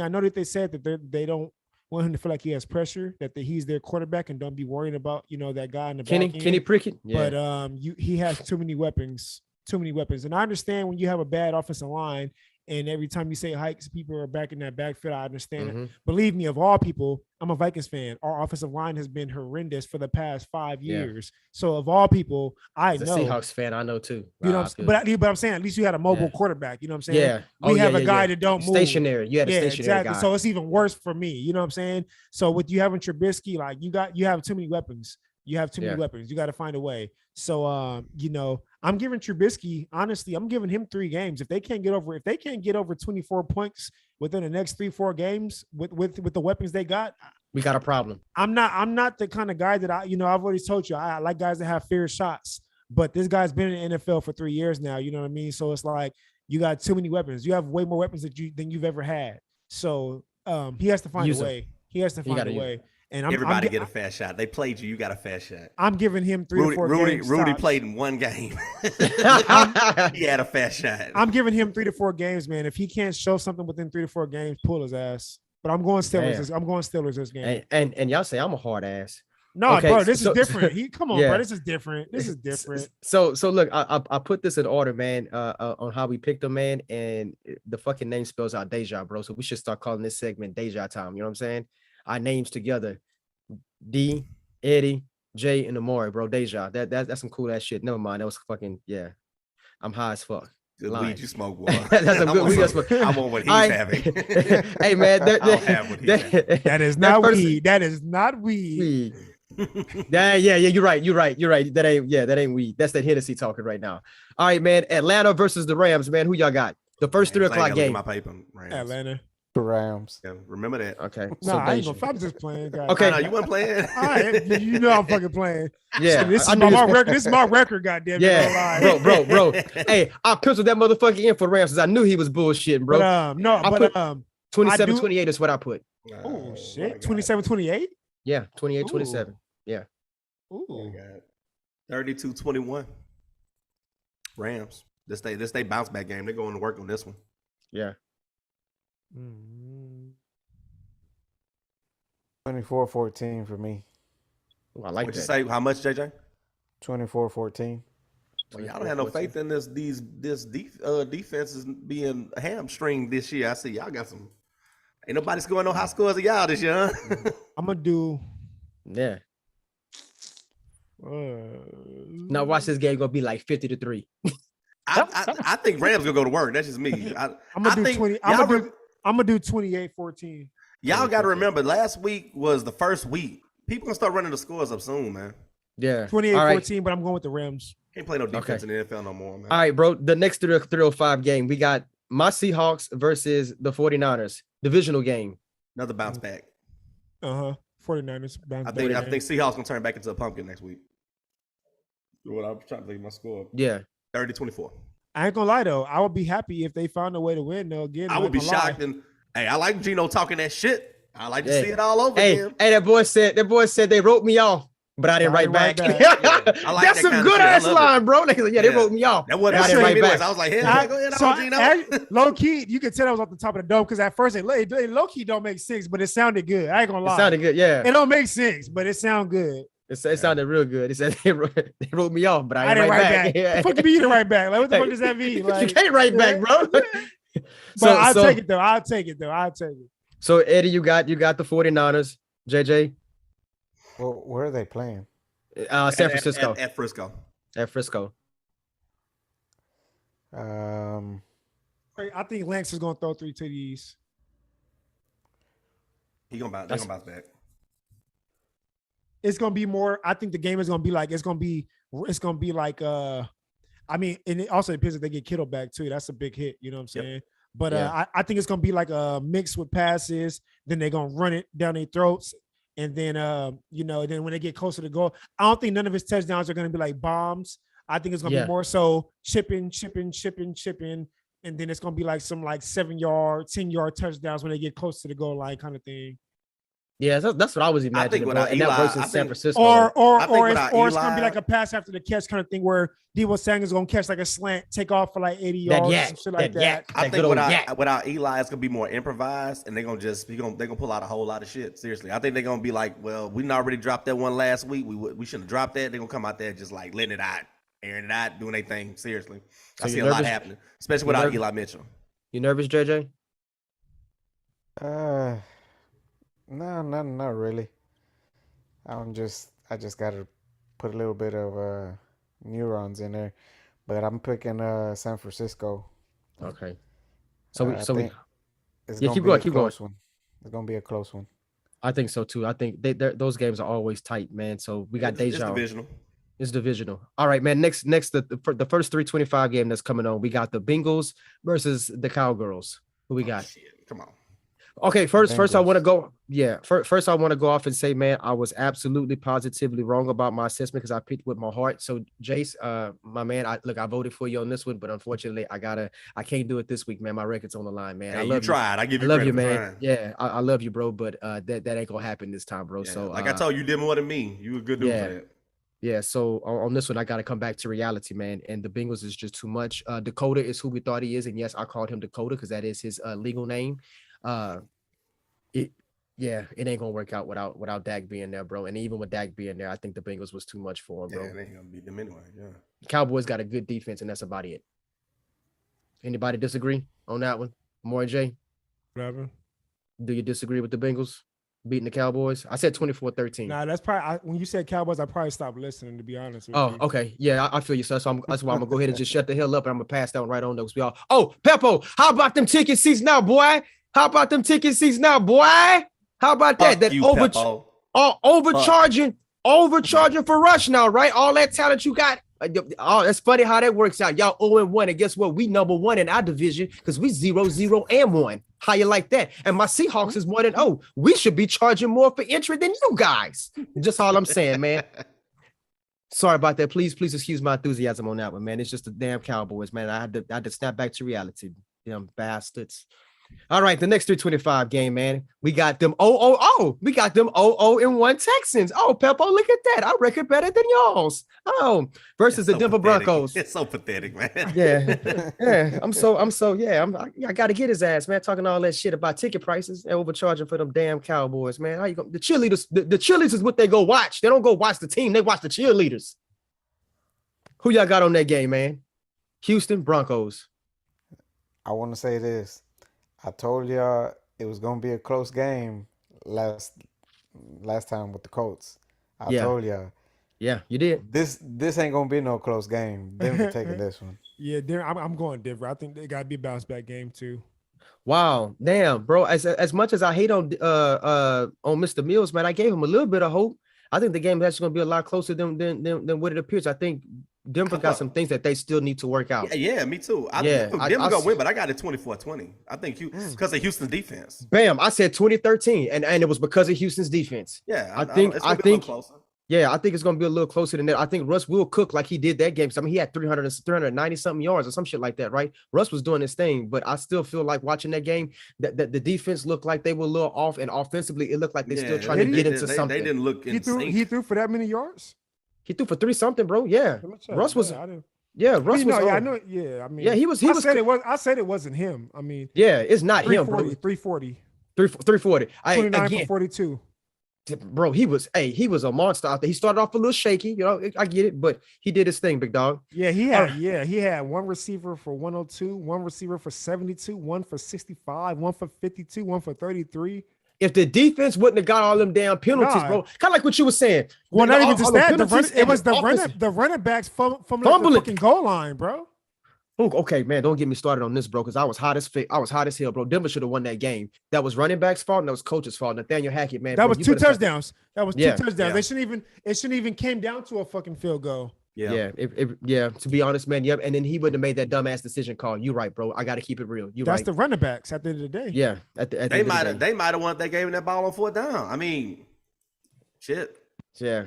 know that they said that they don't want him to feel like he has pressure, that he's their quarterback and don't be worried about, that guy in the back end. Kenny Prickett. Yeah. But he has too many weapons. And I understand when you have a bad offensive line and every time you say hikes, people are back in that backfield. I understand it. Believe me, of all people, I'm a Vikings fan. Our offensive line has been horrendous for the past 5 years. So of all people, I know. As a Seahawks fan, I know too. But I'm saying at least you had a mobile quarterback. You know what I'm saying? Yeah. We have a guy that don't move. Stationary. You had a stationary guy. So it's even worse for me. You know what I'm saying? So with you having Trubisky, like you have too many weapons. You have too many weapons. You got to find a way. So, I'm giving Trubisky, honestly, I'm giving him 3 games. If they can't get over 24 points within the next 3-4 games with the weapons they got, we got a problem. I'm not the kind of guy that I've already told you, I like guys that have fair shots, but this guy's been in the NFL for 3 years now. You know what I mean? So it's like, you got too many weapons. You have way more weapons than you've ever had. So, he has to find a way. He has to find a way. And everybody get a fast shot. They played you. You got a fast shot. I'm giving him 3 or 4 games. Rudy played in 1 game. He had a fast shot. I'm giving him 3 to 4 games, man. If he can't show something within 3 to 4 games, pull his ass. But I'm going Steelers. I'm going Steelers this game. And y'all say I'm a hard ass. No, bro, this is different. Come on, bro. This is different. This is different. So look, I put this in order, man, on how we picked them, man. And the fucking name spells out Deja, bro. So we should start calling this segment Deja Time. You know what I'm saying? Our names together. D, Eddie, J, and Amore, bro. Deja. That's some cool ass shit. Never mind. That was fucking I'm high as fuck. Good weed you smoke, boy. That's some good weed I smoke. I want what he's having. Hey man, that is not weed. That is not weed. Yeah, you're right. That ain't weed. That's that Hennessy talking right now. All right, man. Atlanta versus the Rams, man. Who y'all got? The first 3 o'clock game. My paper, Atlanta. Rams. Yeah, remember that. Okay. No, I ain't gonna. I'm just playing. Guys. Okay. No, you weren't playing. I'm fucking playing. Yeah. So this is my record. Goddamn. Yeah. Bro. Hey, I penciled that motherfucker in for the Rams because I knew he was bullshitting, bro. But 27-28 is what I put. Oh shit. 27-28. Yeah. 28-27. Yeah. Ooh. 32-21. Rams. This they bounce back game. They're going to work on this one. Yeah. 24-14 for me. Ooh, I like What'd that. you say? How much, JJ? 24-14. Well, y'all don't have no faith in this defense is being hamstringed this year. I see y'all got some. Ain't nobody scoring no high scores of y'all this year. Huh? I'm gonna do. Yeah. Now watch this game gonna be like 50-3. I think Rams gonna go to work. That's just me. I'm gonna do 20. I'm gonna do 28-14. Y'all got to remember, last week was the first week. People gonna start running the scores up soon, man. Yeah, 28-14, but I'm going with the Rams. Can't play no defense in the NFL no more, man. All right, bro. The next 305 game, we got my Seahawks versus the 49ers. Divisional game. Another bounce back. 49ers bounce I think Seahawks gonna turn back into a pumpkin next week. What I'm trying to think my score. Yeah. 30-24. I ain't gonna lie though. I would be happy if they found a way to win though. Again, I would be shocked. And hey, I like Gino talking that shit. I like to see it all over again. Hey, that boy said they wrote me off, but I didn't write back. I like That's a good ass line, bro. They wrote me off. That wasn't I right back. I was like, hell, go ahead, Gino. Low key, you could tell I was off the top of the dome because at first low key don't make sense, but it sounded good. I ain't gonna lie. It sounded good, yeah. It don't make sense, but it sounded good. It sounded real good. It said they wrote me off, but I didn't write write back. back. The fuck you mean you didn't write back? Like, what the fuck does that mean? You Like, can't write back, bro. But I'll take it though. I'll take it. So Eddie, you got the 49ers, JJ. Well, where are they playing? San Francisco. At Frisco. At Frisco. I think Lance is gonna throw 3 TDs. They're gonna bounce back. It's gonna be more. I think the game is gonna be like I mean, and it also depends if they get Kittle back too. That's a big hit, you know what I'm saying? Yep. But I think it's gonna be like a mix with passes. Then they're gonna run it down their throats, and then then when they get closer to goal, I don't think none of his touchdowns are gonna be like bombs. I think it's gonna be more so chipping, and then it's gonna be like some 7-yard, 10-yard touchdowns when they get close to the goal line, kind of thing. Yeah, that's what I was imagining. And that works in San Francisco. Or it's gonna be like a pass after the catch kind of thing where Deebo Samuel's gonna catch like a slant, take off for like 80 yards, some shit like that. I think without Eli, it's gonna be more improvised, and they're gonna pull out a whole lot of shit. Seriously, I think they're gonna be like, well, we already dropped that one last week. We shouldn't have dropped that. They're gonna come out there just like letting it out, airing it out, doing their thing. Seriously, I see a lot happening, especially without Eli Mitchell. You nervous, JJ? No, not really. I just gotta put a little bit of neurons in there, but I'm picking San Francisco. Okay. It's gonna keep going. One. It's gonna be a close one. I think so too. I think those games are always tight, man. So we got Deja. It's divisional. It's divisional. All right, man. Next, the first 325 game that's coming on, we got the Bengals versus the Cowgirls. Who we got? Shit. Come on. Okay, first I want to go. Yeah, first I want to go off and say, man, I was absolutely positively wrong about my assessment because I picked with my heart. So, Jace, my man, I voted for you on this one, but unfortunately, I can't do it this week, man. My record's on the line, man. Hey, I love you. Tried. I give you. I love you, man. Trying. Yeah, I love you, bro. But that ain't gonna happen this time, bro. Yeah, so, I told you, did more than me. You a good dude for that. Yeah, so on this one, I got to come back to reality, man. And the Bengals is just too much. Dakota is who we thought he is, and yes, I called him Dakota because that is his legal name. It ain't gonna work out without Dak being there, bro. And even with Dak being there, I think the Bengals was too much for him, bro. Yeah, they ain't gonna beat them anyway. Yeah. Cowboys got a good defense, and that's about it. Anybody disagree on that one? More Jay? Whatever. Do you disagree with the Bengals beating the Cowboys? I said 24-13. Nah, that's probably when you said Cowboys, I probably stopped listening, to be honest with you. Okay. Yeah, I feel you, sir. So that's why I'm gonna go ahead and just shut the hell up, and I'm gonna pass that one right on those. We all. Oh, Peppo, how about them ticket seats now, boy? How about them ticket seats now, boy? How about that? That overcharging for Rush now, right? All that talent you got. Oh, that's funny how that works out. Y'all 0-1, and guess what? We number 1 in our division because we 0-0-1. How you like that? And my Seahawks is 1-0. We should be charging more for entry than you guys. Just all I'm saying, man. Sorry about that. Please excuse my enthusiasm on that one, man. It's just the damn Cowboys, man. I had to snap back to reality. Damn bastards. All right, the next 325 game, man. We got them we got them 0-1 Texans. Oh, Peppo, look at that. I record better than y'all's. Oh, versus the Denver Broncos. It's so pathetic, man. Yeah. I gotta get his ass, man. Talking all that shit about ticket prices and overcharging for them damn Cowboys, man. How you go? The cheerleaders, the cheerleaders is what they go watch. They don't go watch the team, they watch the cheerleaders. Who y'all got on that game, man? Houston Broncos. I want to say this. I told y'all it was gonna be a close game last time with the Colts. I told y'all. Yeah, you did. This ain't gonna be no close game. Denver taking this one. Yeah, I'm going Denver. I think they gotta be a bounce back game too. Wow, damn, bro. As much as I hate on Mr. Mills, man, I gave him a little bit of hope. I think the game is actually gonna be a lot closer than what it appears. I think Denver got some things that they still need to work out. Yeah, me too. Denver gonna win, but I got it 24-20. I think because of Houston's defense. Bam, I said 2013, and it was because of Houston's defense. Yeah, I think it's gonna be a little closer than that. I think Russ will cook like he did that game. So, I mean, he had 390 something yards or some shit like that, right? Russ was doing his thing, but I still feel like watching that game that the defense looked like they were a little off, and offensively it looked like they're still trying to get into something. They didn't look. He threw for that many yards. He threw for 3 something, bro. Yeah, Russ was. Yeah, Russ was. I know. Yeah, I mean. Yeah, he was. I said it wasn't him. I mean. Yeah, it's not him, bro. 340. 340. 29 for 42. bro, he was a monster out there. He started off a little shaky, I get it, but he did his thing, big dog. Yeah, he All had right. he had one receiver for 102, one receiver for 72, one for 65, one for 52, one for 33. If the defense wouldn't have got all them damn penalties, Nah. bro, kind of like what you were saying. Well, not even all just the that. penalties It and was the offensive- running backs from the Fumbling. fucking goal line, bro. Oh, okay, man, don't get me started on this, bro, because I was hot as hell, bro. Denver should have won that game. That was running back's fault, and that was coach's fault. Nathaniel Hackett, man. That bro, was you two better start- touchdowns. That was Yeah. two touchdowns. Yeah. It shouldn't even came down to a fucking field goal. Yeah. Yeah. To be honest, man. Yep. And then he wouldn't have made that dumbass decision call. You right, bro. I got to keep it real. You That's right. the running backs at the end of the day. Yeah. At the They end of might the have day. they might have won if they gave him that ball on 4th down. I mean, shit. Yeah.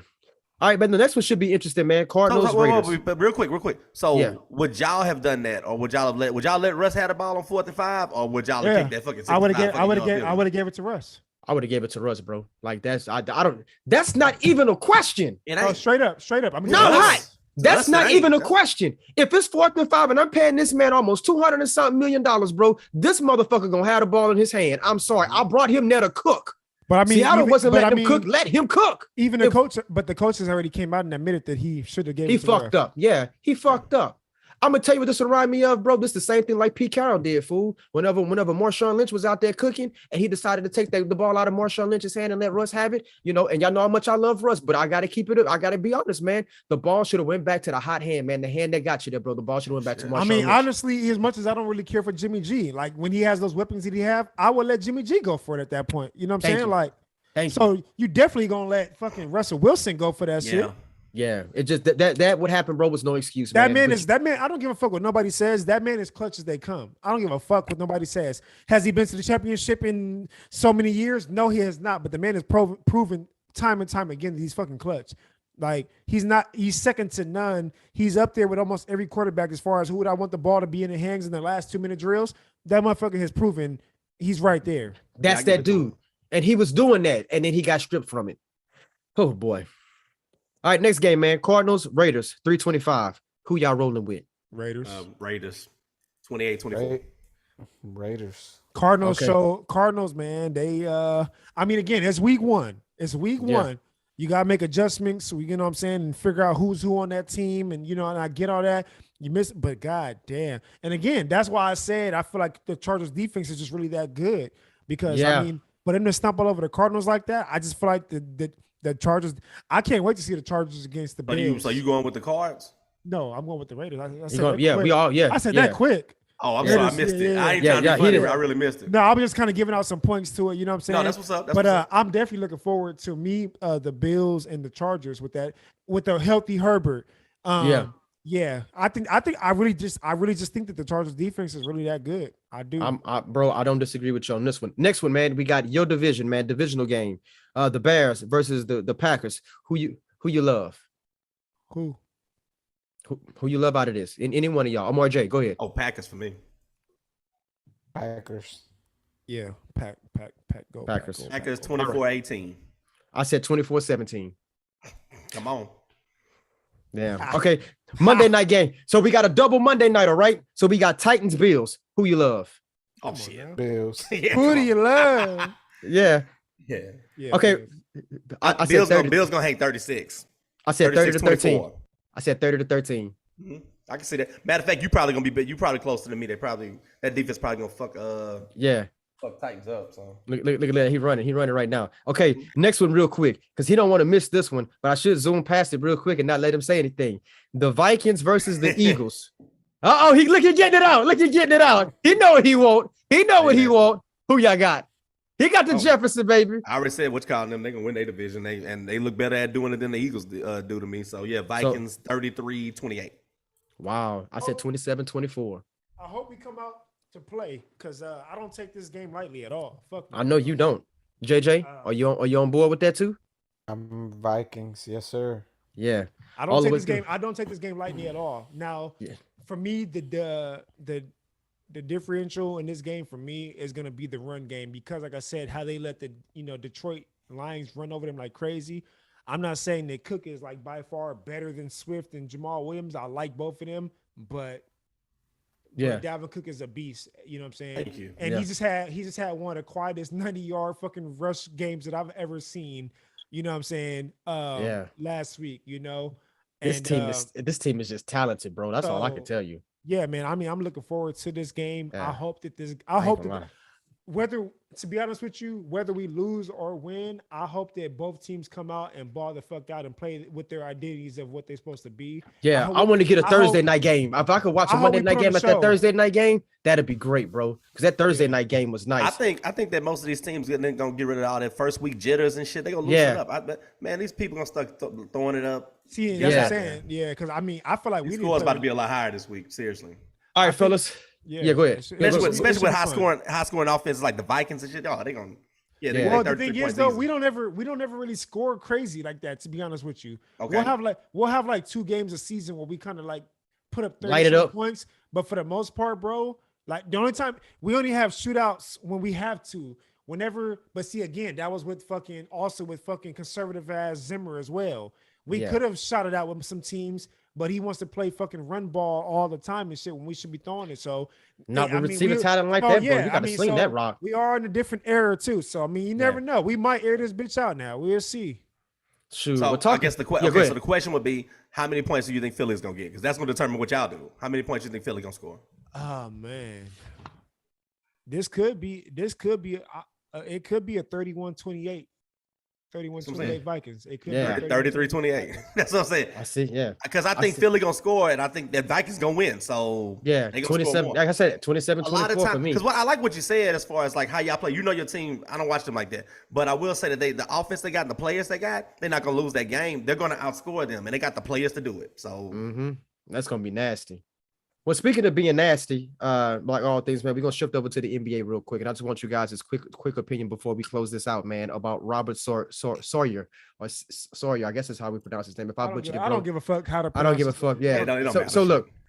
All right, man. The next one should be interesting, man. Cardinals, Raiders. But real quick. So Yeah. would y'all have done that, or would y'all let Russ have the ball on 4th and 5, or would y'all have Yeah. kicked that fucking? I would 65 have fucking gave it to Russ. I would have gave it to Russ, bro. Like that's I don't. That's not even a question. It Oh, ain't. straight up. I'm No, gonna- hot. That's Russ not ain't. even a question. If it's 4th and 5 and I'm paying this man almost $200 and something million, bro, this motherfucker gonna have the ball in his hand. I'm sorry. I brought him there to cook. But I mean, Seattle wasn't but letting I him mean, cook. Let him cook. Even the If- coach, but the coaches already came out and admitted that he should have gave He it to fucked Russ. up. Yeah, he fucked up. I'm gonna tell you what this remind me of, bro. This the same thing like Pete Carroll did, fool. Whenever Marshawn Lynch was out there cooking and he decided to take the ball out of Marshawn Lynch's hand and let Russ have it, and y'all know how much I love Russ, but I gotta keep it up. I gotta be honest, man. The ball should have went back to the hot hand, man. The hand that got you there, bro. The ball should have went back to Marshawn I mean, Lynch. honestly, as much as I don't really care for Jimmy G, like when he has those weapons that he have, I would let Jimmy G go for it at that point. You know what I'm Thank saying? you. Like, Thank you. so you definitely gonna let fucking Russell Wilson go for that shit. Yeah. Yeah, it just that what happened, bro, was no excuse. That man But is that man. I don't give a fuck what nobody says. That man is clutch as they come. I don't give a fuck what nobody says. Has he been to the championship in so many years? No, he has not. But the man has proven time and time again that he's fucking clutch. Like he's second to none. He's up there with almost every quarterback as far as who would I want the ball to be in the hands in the last 2-minute drills. That motherfucker has proven he's right there. that's I give that it to him. dude, and he was doing that, and then he got stripped from it. Oh boy. All right, next game, man. Cardinals, Raiders, 325. Who y'all rolling with? Raiders. Raiders, 28-24. Raiders. Cardinals Okay. show Cardinals, man. They I mean, again, it's week one. It's week Yeah. one. You gotta make adjustments, so you know what I'm saying, and figure out who's who on that team, and and I get all that. You miss, but god damn. And again, that's why I said I feel like the Chargers defense is just really that good. Because Yeah. I mean, for them to stump all over the Cardinals like that, I just feel like the Chargers, I can't wait to see the Chargers against the Bills. So you going with the Cards? No, I'm going with the Raiders. I You said going- that yeah, quick. we all, yeah. I said yeah. that quick. Oh, I'm Yeah. sorry, I missed it. Yeah. I ain't Yeah, trying to yeah, be funny, he but did. I really missed it. No, I was just kind of giving out some points to it. You know what I'm saying? No, that's what's up. That's But what's up. I'm definitely looking forward to the Bills and the Chargers with the healthy Herbert. Yeah. I really just think that the Chargers defense is really that good. I do. Bro, I don't disagree with you on this one. Next one, man. We got your division, man. Divisional game. The Bears versus the Packers. Who you love? Who? Who you love out of this? In any one of y'all. Amar J, go ahead. Oh, Packers for me. Packers. Yeah, go Packers. Go, Packers go. 24-18. I said 24-17. Come on. Yeah. Okay. Monday night game. So we got a double Monday night, all right? So we got Titans, Bills. Who you love? Oh, Come on, shit. man. Bills. Yeah, Who come do on. you love? Yeah. Yeah. Yeah, Okay. Bills. I said 30. Bills gonna hang 36. I said 30 to 13. 36-24. I said 30 to 13. Mhm. I can see that. Matter of fact, you probably gonna be closer to me. That defense probably gonna Yeah. fuck Titans up. So Look at that. He running right now. Okay, next one real quick because he don't want to miss this one, but I should zoom past it real quick and not let him say anything. The Vikings versus the Eagles. He getting it out. Look, he getting it out. He know what he want. He know what he want. Who y'all got? He got the Jefferson, baby. I already said what's calling them. They gonna win their division. They look better at doing it than the Eagles do to me. So yeah, Vikings 33-28. Wow. I said 27-24. I hope we come out to play because I don't take this game lightly at all. Fuck. I know you don't. JJ, are you on board with that too? I'm Vikings. Yes, sir. Yeah. I all don't the take way this through. game. I don't take this game lightly at all. Now, Yeah. for me, the differential in this game for me is gonna be the run game because, like I said, how they let the Detroit Lions run over them like crazy. I'm not saying that Cook is like by far better than Swift and Jamal Williams. I like both of them, but Yeah. Dalvin Cook is a beast. You know what I'm saying? Thank you. And Yeah. he just had one of the quietest 90-yard fucking rush games that I've ever seen. You know what I'm saying? Yeah. Last week, This and team is just talented, bro. That's all I can so tell you. yeah, man. I mean, I'm looking forward to this game. I Yeah. hope that I I ain't hope gonna that lie. whether to be honest with you, whether we lose or win, I hope that both teams come out and ball the fuck out and play with their identities of what they're supposed to be. Yeah, I want to get a I hope Thursday night game. If I could watch a I hope Monday we put night on a game at that show. Thursday night game, that'd be great, bro. Because that Thursday Yeah. night game was I nice. think that most of these teams gonna get rid of all that first week jitters and shit. They gonna loosen Yeah. up. I bet, man, these people gonna start throwing it up. See, Get that's what Yeah. I'm out saying. Yeah, because I mean, I feel like These we didn't scores play about to be a lot higher this week. Seriously, All I right, think- fellas. Yeah, go ahead. it's- Yeah, it's- go especially ahead. with it's fun. high scoring offenses like the Vikings and shit. Oh, they gonna Yeah. they Well, the 33 thing is points though, easy. we don't ever really score crazy like that. To be honest with you, Okay. we'll have like 2 games a season where we kind of like put up 30 Light it up. points. But for the most part, bro, like the only time we only have shootouts when we have to. Whenever, but see again, that was with fucking conservative ass Zimmer as well. We Yeah. could have shot it out with some teams, but he wants to play fucking run ball all the time and shit when we should be throwing it. So Not I with mean, receiver we- talent like oh, that, bro. yeah, You got I to mean, sling so that rock. we are in a different era too. So I mean, you never know. We might air this bitch out now. We'll see. Shoot, So we're talking. I guess the Yeah, go okay. So ahead. the question would be, how many points do you think Philly's gonna get? Because that's gonna determine what y'all do. How many points do you think Philly gonna score? Oh man, this could be it could be a 31-28. 31-28 Vikings. It could Yeah. be 33-28. That's what I'm saying. I see. Yeah. Because I think see. Philly gonna score, and I think that Vikings gonna win. So Yeah. they gonna score 27. more. Like I said, 27, A lot of 24 for times, me. because I like what you said as far as like how y'all play. You know your team. I don't watch them like that, but I will say that the offense they got and the players they got, they're not gonna lose that game. They're gonna outscore them, and they got the players to do it. So That's gonna be nasty. Well, speaking of being nasty, like all things, man, we're gonna shift over to the NBA real quick, and I just want you guys' quick opinion before we close this out, man, about Robert Sawyer or Sawyer. I guess that's how we pronounce his name. If I butchered it, I bro, don't give a fuck how to. I don't give a pronounce fuck. it. Yeah. it don't matter.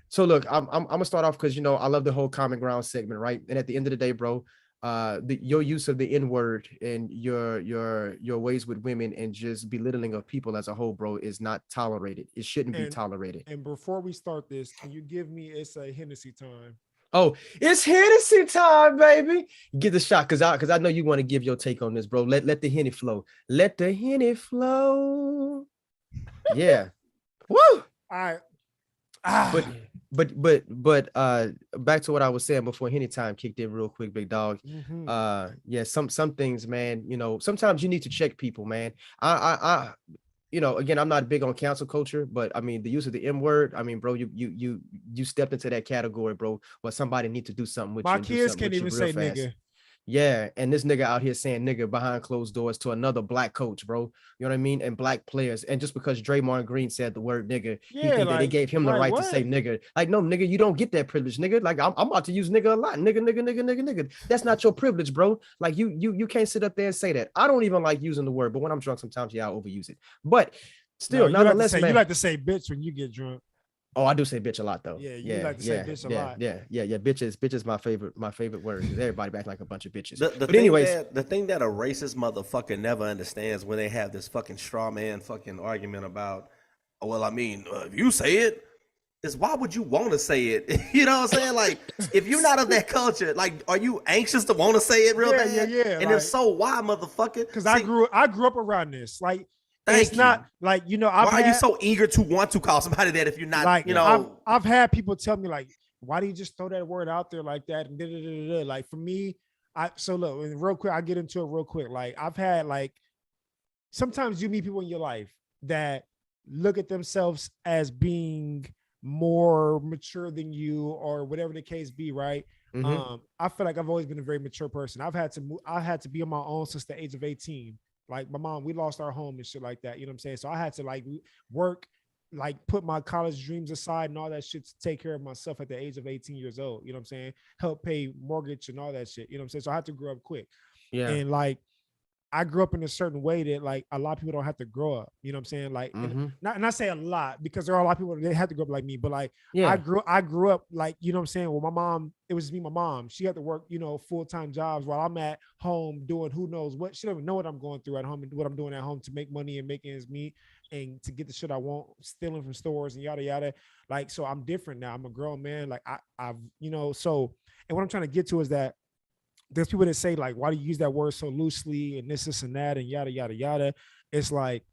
So look, I'm gonna start off because I love the whole common ground segment, right? And at the end of the day, bro, your use of the N-word and your ways with women and just belittling of people as a whole, bro, is not tolerated. It shouldn't be tolerated. And before we start this, can you give me it's a Hennessy time? Oh, it's Hennessy time, baby. Get the shot, cause I know you want to give your take on this, bro. Let the Henny flow. Let the Henny flow. Yeah. Woo. All right. But back to what I was saying before Henny time kicked in real quick, big dog. Yeah, some things, man, sometimes you need to check people, man. I again, I'm not big on cancel culture, but I mean the use of the M word. I mean, bro, you stepped into that category, bro, where somebody need to do something with you. My and do kids something can't with even you say real fast. nigga. Yeah, and this nigga out here saying nigga behind closed doors to another black coach, bro. You know what I mean? And black players. And just because Draymond Green said the word nigga, he think that they gave him the right to say nigga. Like, no, nigga, you don't get that privilege, nigga. Like, I'm about to use nigga a lot. Nigga. That's not your privilege, bro. Like, you can't sit up there and say that. I don't even like using the word, but when I'm drunk, sometimes, yeah, I overuse it. But still, nonetheless, man. You like to say bitch when you get drunk. Oh, I do say bitch a lot though. Yeah, you like to say bitch a lot. Yeah. Bitch is my favorite word. Everybody back like a bunch of bitches. But anyways, the thing that a racist motherfucker never understands when they have this fucking straw man fucking argument about, well, I mean, if you say it, is why would you want to say it? You know what I'm saying? Like, if you're not of that culture, like, are you anxious to want to say it real bad? Yeah. And like, if so, why, motherfucker? Because I grew up around this. Like, it's not like why are you so eager to want to call somebody that if you're not, like, you I've had people tell me like, why do you just throw that word out there like that? And like for me, so look, and real quick, I get into it real quick. Like I've had like, sometimes you meet people in your life that look at themselves as being more mature than you or whatever the case be, right? I feel like I've always been a very mature person. I had to be on my own since the age of 18. Like my mom, we lost our home and shit like that. You know what I'm saying? So I had to like work, like put my college dreams aside and all that shit to take care of myself at the age of 18 years old. You know what I'm saying? Help pay mortgage and all that shit. You know what I'm saying? So I had to grow up quick. Yeah. And like, I grew up in a certain way that like a lot of people don't have to grow up. You know what I'm saying? Like, and I say a lot because there are a lot of people that have to grow up like me, but like, I grew up like, you know what I'm saying? Well, my mom, it was just me, my mom, she had to work, full-time jobs while I'm at home doing who knows what. She don't even know what I'm going through at home and what I'm doing at home to make money and make ends meet and to get the shit I want, stealing from stores and yada, yada. Like, so I'm different now. I'm a grown man. Like I've, so, and what I'm trying to get to is that there's people that say like, why do you use that word so loosely and this and that and yada, yada, yada. it's like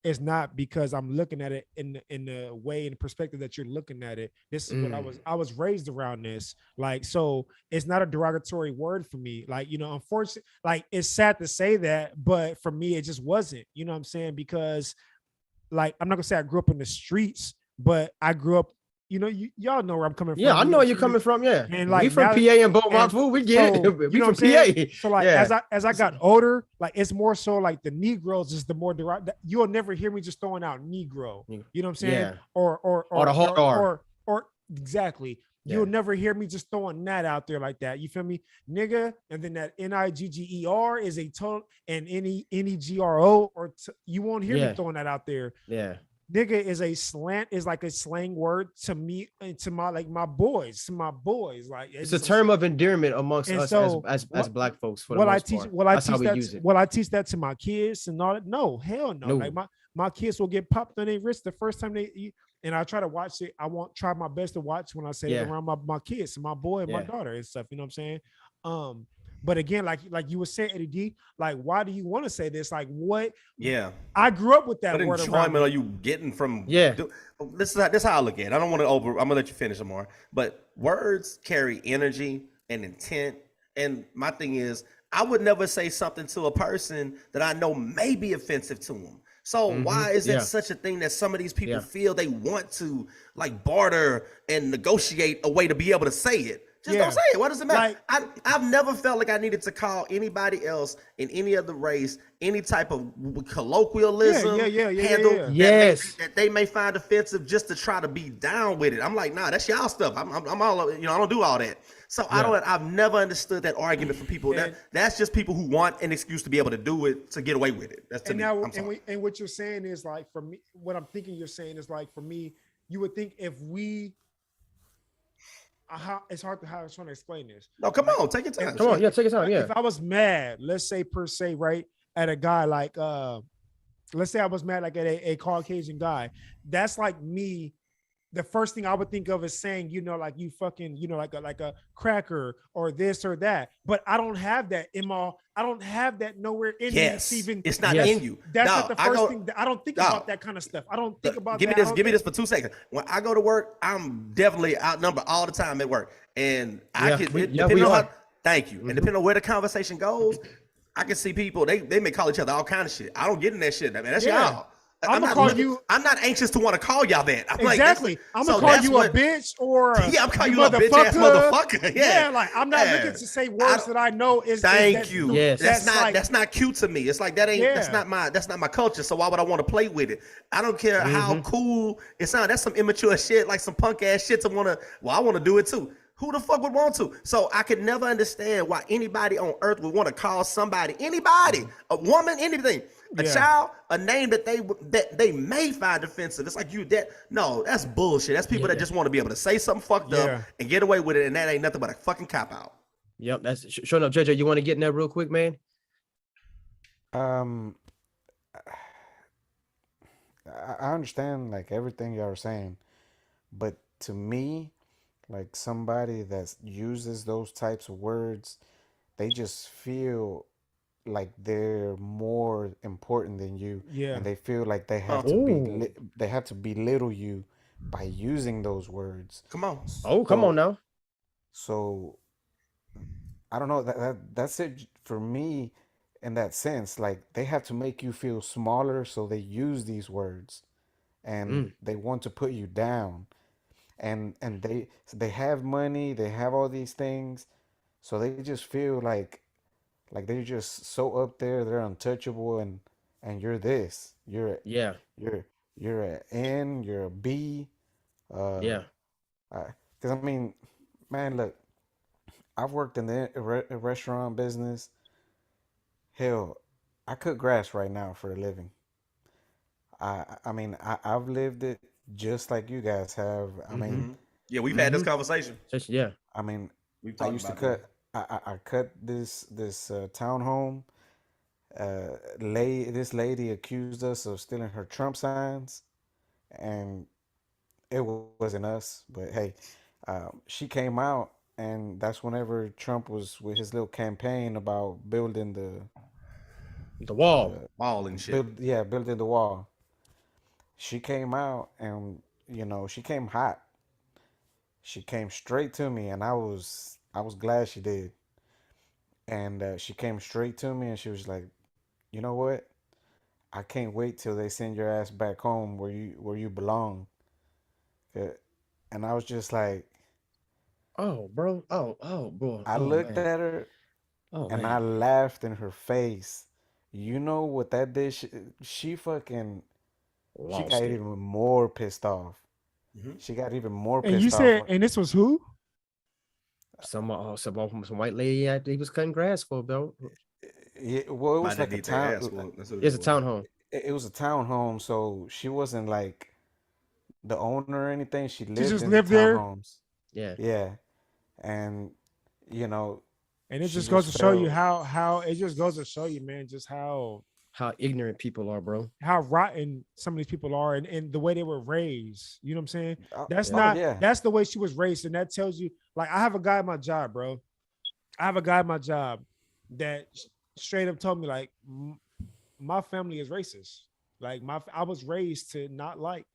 it's not because I'm looking at it in the way and perspective that you're looking at it. This is what I was raised around this. Like, so it's not a derogatory word for me. Like, unfortunately, like it's sad to say that, but for me, it just wasn't, you know what I'm saying? Because like, I'm not gonna say I grew up in the streets, but I grew up, y'all know where I'm coming Yeah, from. I You know know where what you're I'm saying? coming from. Yeah, And we like from now, PA and Beaumont, and fool. We get so it. you We know what from I'm saying. PA. So like Yeah, as I got older, like it's more so like the Negroes is the more you'll never hear me just throwing out Negro. You know what I'm saying? yeah. Or The hard R. or exactly. Yeah. You'll never hear me just throwing that out there like that. You feel me, nigga? And then that Nigger is a total, and Negro, or you won't hear me Yeah. throwing that out there. Yeah. Nigga is like a slang word to me and to my boys, like It's a term of endearment amongst and us so as black folks for the will I most teach part. will I That's how teach we that use it. will I teach that to my kids and all that? No, hell no. No. Like my kids will get popped on their wrist the first time they eat, and I try to watch it. I won't try my best to watch when I say it Yeah. around my kids, my boy and my Yeah. daughter and stuff. You know what I'm saying? But again, like you were saying, Eddie D, like why do you want to say this? Like what? Yeah. I grew up with that What word around enjoyment me. are you getting from? Yeah. This is how I look at it. I don't want to over. I'm gonna let you finish more. But words carry energy and intent. And my thing is, I would never say something to a person that I know may be offensive to them. So why is that Yeah. such a thing that some of these people Yeah. feel they want to like barter and negotiate a way to be able to say it? Just Yeah. don't say it. What does it matter? Like- I've never felt like I needed to call anybody else in any other race any type of colloquialism Yeah. handle Yes. that they may find offensive just to try to be down with it. I'm like, nah, that's y'all stuff. I'm all, I don't do all that. So I've never understood that argument from people. That's just people who want an excuse to be able to do it, to get away with it. That's to And me. now, I'm sorry. and what you're saying is like, for me, what I'm thinking you're saying is like, for me, you would think if we, it's hard to how I was trying to explain this. No, come on, take your time. Come on. Yeah, take your time. Yeah. If I was mad, let's say per se, right, at a guy like, let's say I was mad like at a Caucasian guy, that's like me. The first thing I would think of is saying, like you fucking, like a cracker or this or that. But I don't have that I don't have that nowhere in me. It's not Yes. in you. That's No, not the first thing. I don't think about that kind of stuff. I don't think about Give me that. this. Give me this for 2 seconds. When I go to work, I'm definitely outnumbered all the time at work, and Yeah, depending we on are. how. Thank you. And depending on where the conversation goes, I can see people. They may call each other all kind of shit. I don't get in that shit. I mean, that's Yeah. y'all. I'm gonna call you. I'm not anxious to want to call y'all that. I'm Exactly. I'm gonna call you a bitch or Yeah, I'm calling you a bitch ass motherfucker. Yeah. like I'm not looking to say words that I know is. Thank you. Yes. That's not cute to me. It's like that ain't. That's not my culture. So why would I want to play with it? I don't care how cool it sounds. That's some immature shit, like some punk ass shit to want to. Well, I want to do it too. Who the fuck would want to? So I could never understand why anybody on earth would want to call somebody, anybody, a woman, anything, a child, a name that they may find offensive. It's like no, that's bullshit. That's people that just want to be able to say something fucked up and get away with it, and that ain't nothing but a fucking cop out. Yep. That's showing up. JJ, you want to get in there real quick, man? I understand like everything y'all are saying, but to me, like somebody that uses those types of words, they just feel like they're more important than you, and they feel like they have to they have to belittle you by using those words. Come on. Come on now. So I don't know, that's it for me in that sense. Like they have to make you feel smaller, so they use these words, and they want to put you down. And they have money, they have all these things, so they just feel like they're just so up there, they're untouchable, and you're this, you're an N, you're a B, because I mean, man, look, I've worked in the restaurant business. Hell, I cut grass right now for a living. I mean, I've lived it just like you guys have. I mean, yeah, we've had this conversation. Yeah. I mean, We've I talked used to about cut. I cut this townhome. This lady accused us of stealing her Trump signs, and it wasn't us. But hey, she came out, and that's whenever Trump was with his little campaign about building The wall. Wall and shit. building the wall. She came out and she came hot. She came straight to me, and I was glad she did. And she came straight to me, and she was like, "You know what? I can't wait till they send your ass back home where you belong." Uh, And I was just like, Oh, bro. Oh, boy. I Oh looked man. at her Oh and I man. laughed in her face. You know what that did? She fucking she got Lost it. even more pissed off. Mhm. She got even more And you pissed off. said, and this was who? Some white lady that he was cutting grass for, bro. Yeah, well, it was Might like a need their ass town. whooped. That's what It's a it was. townhome. It was a townhome, so she wasn't like the owner or anything. She She lived just in the lived there, townhomes. Yeah. Yeah, and you know, and it she just goes just to show you felt. how it just goes to show you, man, just How ignorant people are, bro. how rotten some of these people are, and the way they were raised. You know what I'm saying? Oh, That's Yeah. oh, not yeah, that's the way she was raised, and that tells you. Like, I have a guy at my job, bro. I have a guy at my job that straight up told me, like, my family is racist. Like, I was raised to not like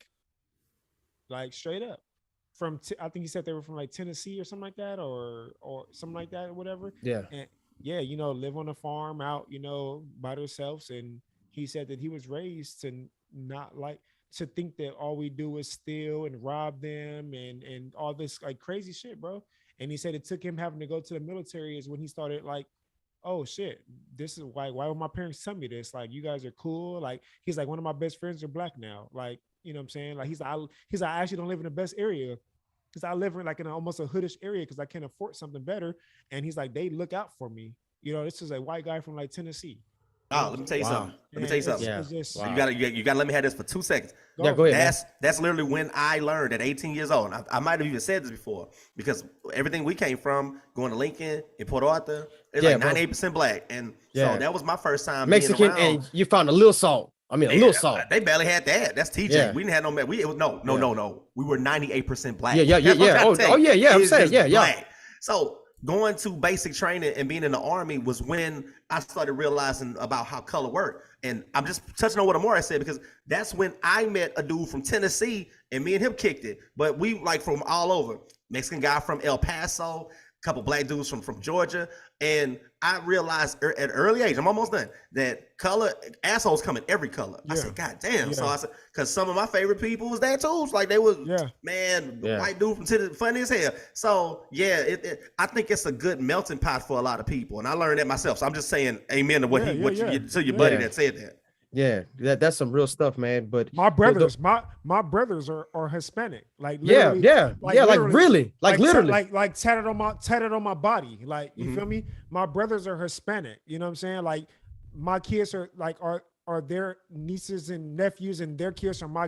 straight up. I think he said they were from like Tennessee or something like that, or something like that, or whatever. Yeah. And yeah, live on a farm out, by themselves. And he said that he was raised to not like to think that all we do is steal and rob them and all this like crazy shit, bro. And he said it took him having to go to the military is when he started like, oh shit, this is why would my parents tell me this? Like, you guys are cool. Like, he's like, one of my best friends are black now. Like, you know what I'm saying? Like, he's like, I actually don't live in the best area because I live in like in almost a hoodish area because I can't afford something better. And he's like, they look out for me. This is a white guy from like Tennessee. You know Oh, what let I'm me tell you saying? Wow. something. Let me And tell you something. Yeah. it's just Wow. You gotta let me have this for 2 seconds. Yeah, go ahead, man. That's literally when I learned at 18 years old. And I might have even said this before because everything we came from, going to Lincoln and Port Arthur, it's Yeah, like bro. 98% black, and Yeah. so that was my first time Mexican, being around. and you found a little salt. I mean, a little salt. They barely had that. That's TJ. Yeah. We didn't have no. It was no. We were 98% black. Yeah. That's what I'm trying to tell you. Yeah. I'm It's saying, just yeah. black. So going to basic training and being in the army was when I started realizing about how color worked. And I'm just touching on what Amore said because that's when I met a dude from Tennessee and me and him kicked it. But we like from all over. Mexican guy from El Paso, a couple black dudes from Georgia. And I realized at an early age, I'm almost done, that color assholes come in every color. I Yeah. said, God damn. Yeah. So I said, because some of my favorite people was that too. Like they was, Yeah. man, the Yeah. white dude from Tennessee, funny as hell. So yeah, I think it's a good melting pot for a lot of people. And I learned that myself. So I'm just saying amen to what Yeah, you to your buddy Yeah. that said that. Yeah. That's some real stuff, man. But My brothers, my brothers are Hispanic. Like yeah, literally, yeah, like really, like literally. like tatted on my body. Like, you Mhm. feel me? My brothers are Hispanic. You know what I'm saying? Like, my kids are like are their nieces and nephews, and their kids are my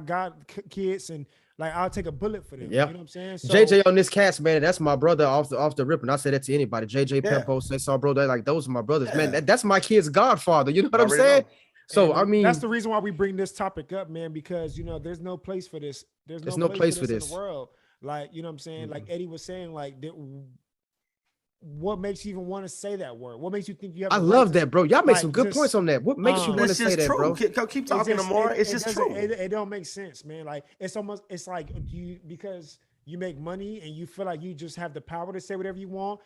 kids, and like I'll take a bullet for them. Yep. You know what I'm saying? So, JJ on this cast, man. That's my brother off the rip, and I say that to anybody. JJ Yeah. Pempo say so, bro. They're like those are my brothers, man. Yeah. That's my kid's godfather. You know what You I'm already saying? know. So and I mean, that's the reason why we bring this topic up, man, because there's no place for this. There's no place for this in the world. Like, you know what I'm saying? Like Eddie was saying, like, what makes you even want to say that word? What makes you think you have? I the right love to- that, bro. Y'all make like, some good just, points on that. What makes you want to That's say just that, true. bro? Keep talking just- more. It's it just doesn't- true. It don't make sense, man. Like, it's like because you make money and you feel like you just have the power to say whatever you want.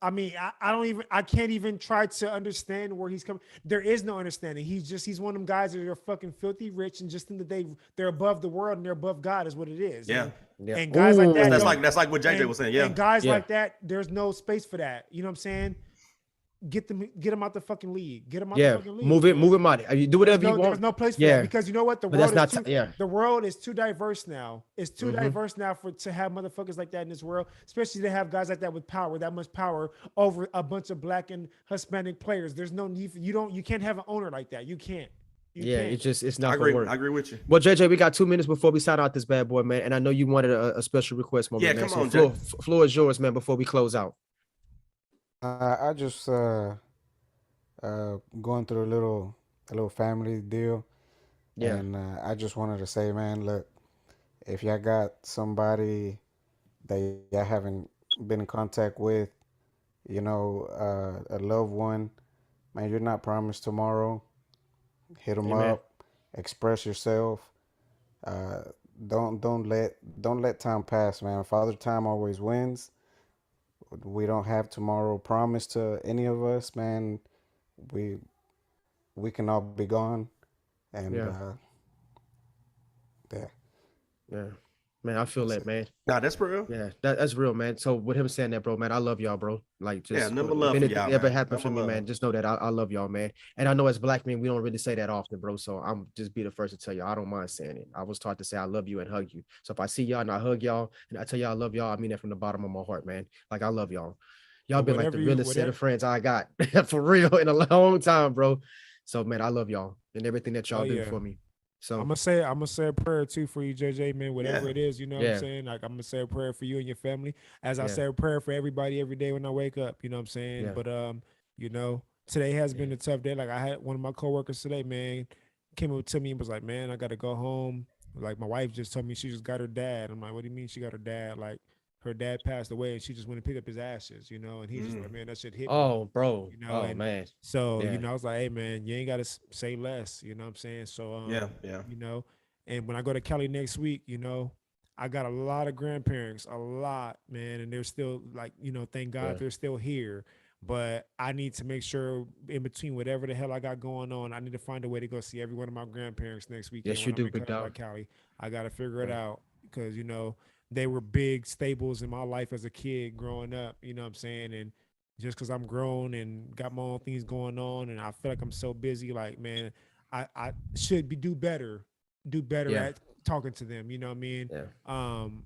I can't even try to understand where he's coming. There is no understanding. He's one of them guys that are fucking filthy rich and just think that they're above the world and they're above God is what it is. Yeah. Yeah. And guys like that, That's like what JJ was saying. Yeah. And guys Yeah. like that, there's no space for that. You know what I'm saying? Get them out the fucking league. Get them out Yeah, the fucking league. move him out. You do whatever you There's want. no place for Yeah. that because you know what? But that's not The world is too diverse now. It's too Mhm. diverse now to have motherfuckers like that in this world, especially to have guys like that with power, that much power over a bunch of black and Hispanic players. There's no need for you can't have an owner like that. You can't. You Yeah, can't. it's not I gonna agree. work. I agree with you. Well, JJ, we got 2 minutes before we sign out this bad boy, man. And I know you wanted a special request moment, Yeah, man. come So on, floor is yours, man, before we close out. I just going through a little family deal, Yeah. and I just wanted to say, man, look, if y'all got somebody that y'all haven't been in contact with, a loved one, man, you're not promised tomorrow. Hit them Amen. up, express yourself. Uh, don't let time pass, man. Father Time always wins. We don't have tomorrow promised to any of us, man. We we can all be gone, and Yeah. yeah. Yeah. Man, I feel That's that, it. man. Nah, that's for real. Yeah, that's real, man. So with him saying that, bro, man, I love y'all, bro. Like, Yeah, just number if love for anything y'all, ever man. happens Number for me, love. man, just know that I love y'all, man. And I know as black men, we don't really say that often, bro. So I'm just be the first to tell you, I don't mind saying it. I was taught to say I love you and hug you. So if I see y'all and I hug y'all and I tell y'all I love y'all, I mean that from the bottom of my heart, man. Like I love y'all. Y'all But been like the whatever you, realest set whatever. of friends I got for real in a long time, bro. So man, I love y'all and everything that Oh y'all do yeah. for me. So I'm gonna say a prayer too for you, JJ, man. Yeah. Whatever it is, you know what I'm yeah, saying? Like I'm gonna say a prayer for you and your family. As I yeah, say a prayer for everybody every day when I wake up, you know what I'm saying? yeah, But today has yeah, been a tough day. Like I had one of my coworkers today, man, came up to me and was like, man, I gotta go home. Like my wife just told me she just got her dad. I'm like, what do you mean she got her dad? Like her dad passed away and she just went and picked up his ashes, you know, and he's just like, Mm. man, that shit hit me, oh, bro. you know, Oh and man. so, Yeah. I was like, hey man, you ain't gotta say less, you know what I'm saying? So Yeah, yeah. you know, and when I go to Cali next week, I got a lot of grandparents, a lot, man, and they're still like, thank God Yeah. they're still here. But I need to make sure in between whatever the hell I got going on, I need to find a way to go see every one of my grandparents next weekend Yes, you when I'm do, in big dog. Cali. I got to figure it Yeah. out because, they were big staples in my life as a kid growing up, you know what I'm saying? And just because I'm grown and got my own things going on and I feel like I'm so busy, like, man, I should be do better Yeah. at talking to them. You know what I mean? Yeah. Um,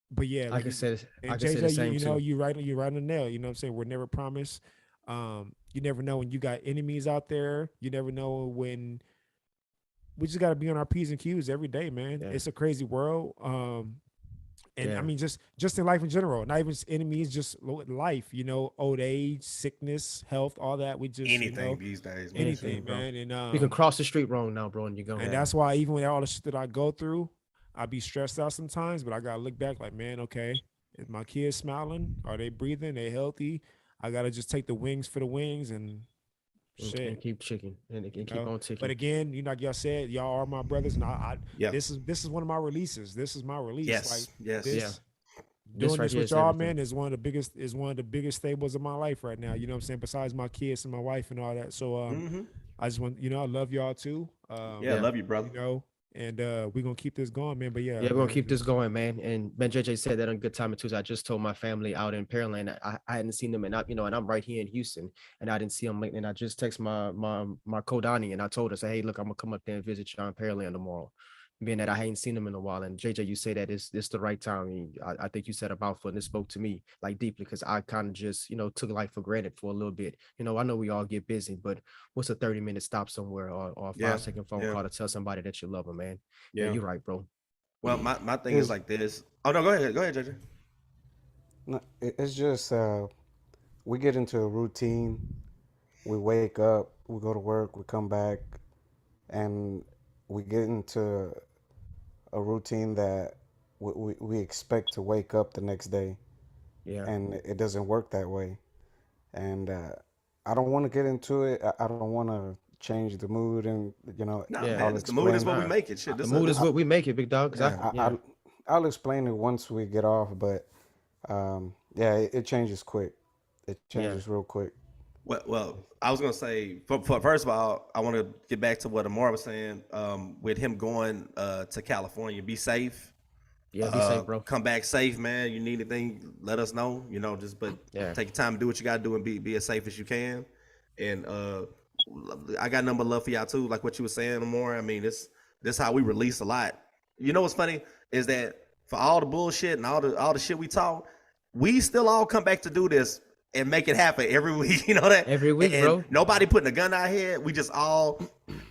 but yeah, I like can say this. I and can say the JJ, same too. you right on the nail. You know what I'm saying? We're never promised. You never know when you got enemies out there. You never know when we just got to be on our p's and q's every day, man. Yeah. It's a crazy world. And I Yeah. mean, just in life in general, not even enemies, just life. Old age, sickness, health, all that. We just, Anything these days, man. Anything, anything, bro. man. You can cross the street wrong now, bro, and you're gone. And Yeah. that's why even with all the shit that I go through, I be stressed out sometimes. But I gotta look back, like, man, okay, is my kids smiling? Are they breathing? They healthy? I gotta just take the wings for the wings and And shit. keep chicken and keep on But ticking. again, like y'all said, y'all are my brothers, and Yeah. this is one of my releases. This is my release. Like Yes. Yes. Yeah. this This doing right this here with is y'all, everything. man, is one of the biggest stables of my life right now. You know what I'm saying? Besides my kids and my wife and all that. So Mm-hmm. I just want I love y'all too. Yeah, Yeah. love you, brother. You know, and we're gonna keep this going, man. But yeah, Yeah, we're gonna man, keep this going, man. And Ben JJ said that on Good Time and Tuesday. I just told my family out in Pearland. I hadn't seen them, and and I'm right here in Houston, and I didn't see them lately. And I just text my Kodani, and I told her, say, hey, look, I'm gonna come up there and visit you in Pearland tomorrow. Being that I hadn't seen them in a while, and JJ, you say that it's the right time. I think you said a mouthful, and it spoke to me like deeply because I kind of just took life for granted for a little bit. I know we all get busy, but what's a 30-minute stop somewhere or a Yeah. 5-second phone Yeah. call to tell somebody that you love them, man? Yeah, Yeah. you're right, bro. Well, my thing is It's like this. Oh no, go ahead. Go ahead, JJ. no, it's just we get into a routine. We wake up, we go to work, we come back, and we get into a routine that we expect to wake up the next day, Yeah. and it doesn't work that way. And I don't want to get into it. I don't want to change the mood, and Nah, Yeah. man, I'll it's the mood is explain. what we Nah, make it. Shit, the this mood is this I, what we make it, big dog. Cause yeah. yeah, I'll explain it once we get off, but yeah, it changes quick. It yeah, changes real quick. Well, I was gonna say, first of all, I want to get back to what Amar was saying. With him going to California, be safe. yeah. Be safe, bro. Come back safe, man. You need anything, let us know. Just but Yeah, take your time to do what you gotta do and be as safe as you can. And I got number love for y'all too, like what you were saying, Amar. I mean, this how we release a lot. You know what's funny is that for all the bullshit and all the shit we talk, we still all come back to do this and make it happen every week. You know that? every week, And bro. nobody putting a gun out here. We just all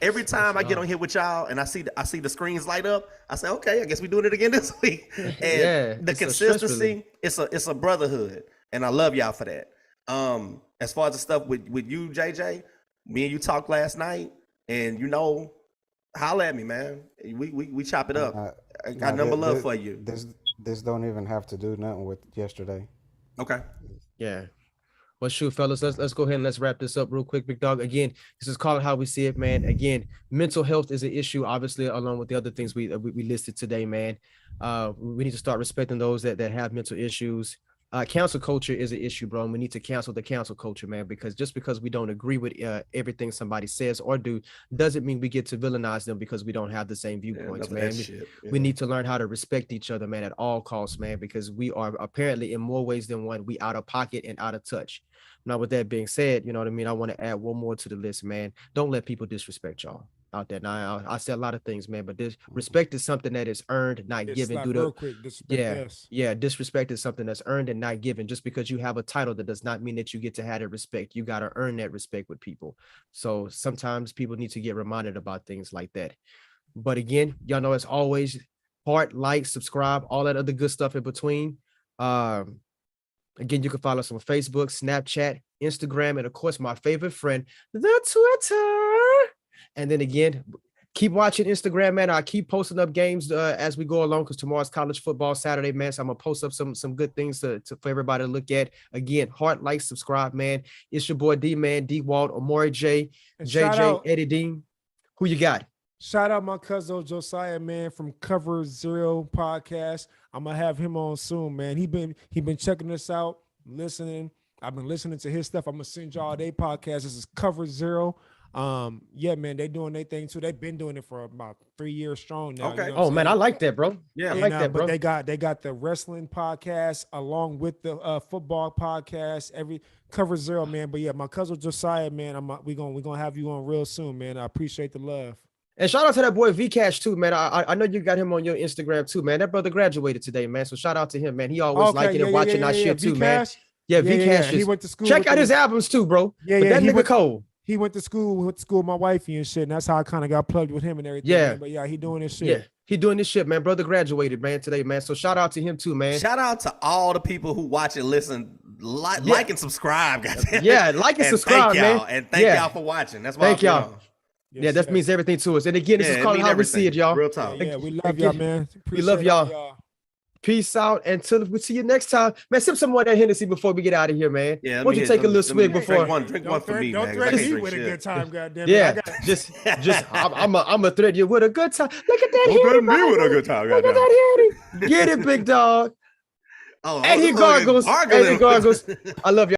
every That's time I get all. on here with y'all and I see the screens light up, I say, okay, I guess we're doing it again this week. And Yeah, the it's a stress relief. consistency, it's a brotherhood. And I love y'all for that. As far as the stuff with you, JJ, me and you talked last night, and holla at me, man. We chop it up. Nah, I got nah, number love for you. this don't even have to do nothing with yesterday. Okay. Yeah. But shoot, fellas, let's go ahead and let's wrap this up real quick, big dog. Again, this is called How We See It, man. Again, mental health is an issue, obviously, along with the other things we listed today, man. We need to start respecting those that have mental issues. Cancel culture is an issue, bro. And we need to cancel the cancel culture, man, because just because we don't agree with everything somebody says or do doesn't mean we get to villainize them because we don't have the same viewpoints, man. We need to learn how to respect each other, man, at all costs, man, because we are apparently in more ways than one. We out of pocket and out of touch. Now, with that being said, you know what I mean? I want to add one more to the list, man. Don't let people disrespect y'all out there. Now, I say a lot of things, man, but this respect is something that is earned, not given. Disrespect is something that's earned and not given. Just because you have a title, that does not mean that you get to have that respect. You got to earn that respect with people. So sometimes people need to get reminded about things like that. But again, y'all know, as always, heart, like, subscribe, all that other good stuff in between. Again, you can follow us on Facebook, Snapchat, Instagram, and of course, my favorite friend, the Twitter. And then again, keep watching Instagram, man. I keep posting up games as we go along, because tomorrow's college football Saturday, man. So I'm gonna post up some good things for everybody to look at. Again, heart, like, subscribe, man. It's your boy D Man, D Walt, Amore J, and JJ, Eddie Dean. Who you got? Shout out my cousin Josiah, man, from Cover Zero podcast. I'm gonna have him on soon, man. He been checking us out, listening. I've been listening to his stuff. I'm gonna send y'all their podcast. This is Cover Zero. Yeah, man, they doing their thing too. They've been doing it for about 3 years strong now. Okay. You know man, I like that, bro. Yeah, I like that, bro. But they got the wrestling podcast along with the football podcast. Every Cover Zero, man. But yeah, my cousin Josiah, man, we gonna have you on real soon, man. I appreciate the love. And shout out to that boy V-Cash too, man. I know you got him on your Instagram too, man. That brother graduated today, man. So shout out to him, man. He always liking and watching our shit too, man. Yeah, V-Cash. He went to school. Check out his albums too, bro. Yeah, but that nigga cold. He went to school with my wifey and shit. And that's how I kind of got plugged with him and everything. Yeah. Man. But yeah, he doing this shit. Yeah, he doing this shit, man. Brother graduated, man, today, man. So shout out to him too, man. Shout out to all the people who watch and listen, like and subscribe, guys. Yeah, like and subscribe, man. And thank y'all for watching. That's why. Thank y'all. Yeah, that means everything to us. And again, this is called How We See It, y'all. Real talk. Yeah, we love y'all, man. We love y'all. Peace out. Until we see you next time. Man, sip some more of that Hennessy before we get out of here, man. Yeah, why don't you take a little swig before? Drink one for me, man. Don't threaten me with a good time, goddamn. Yeah, just I'm a threat you with a good time. Look at that. Don't threaten me with a good time, goddamn. Look at that Henny. Get it, big dog. Oh, and he gargles. I love you.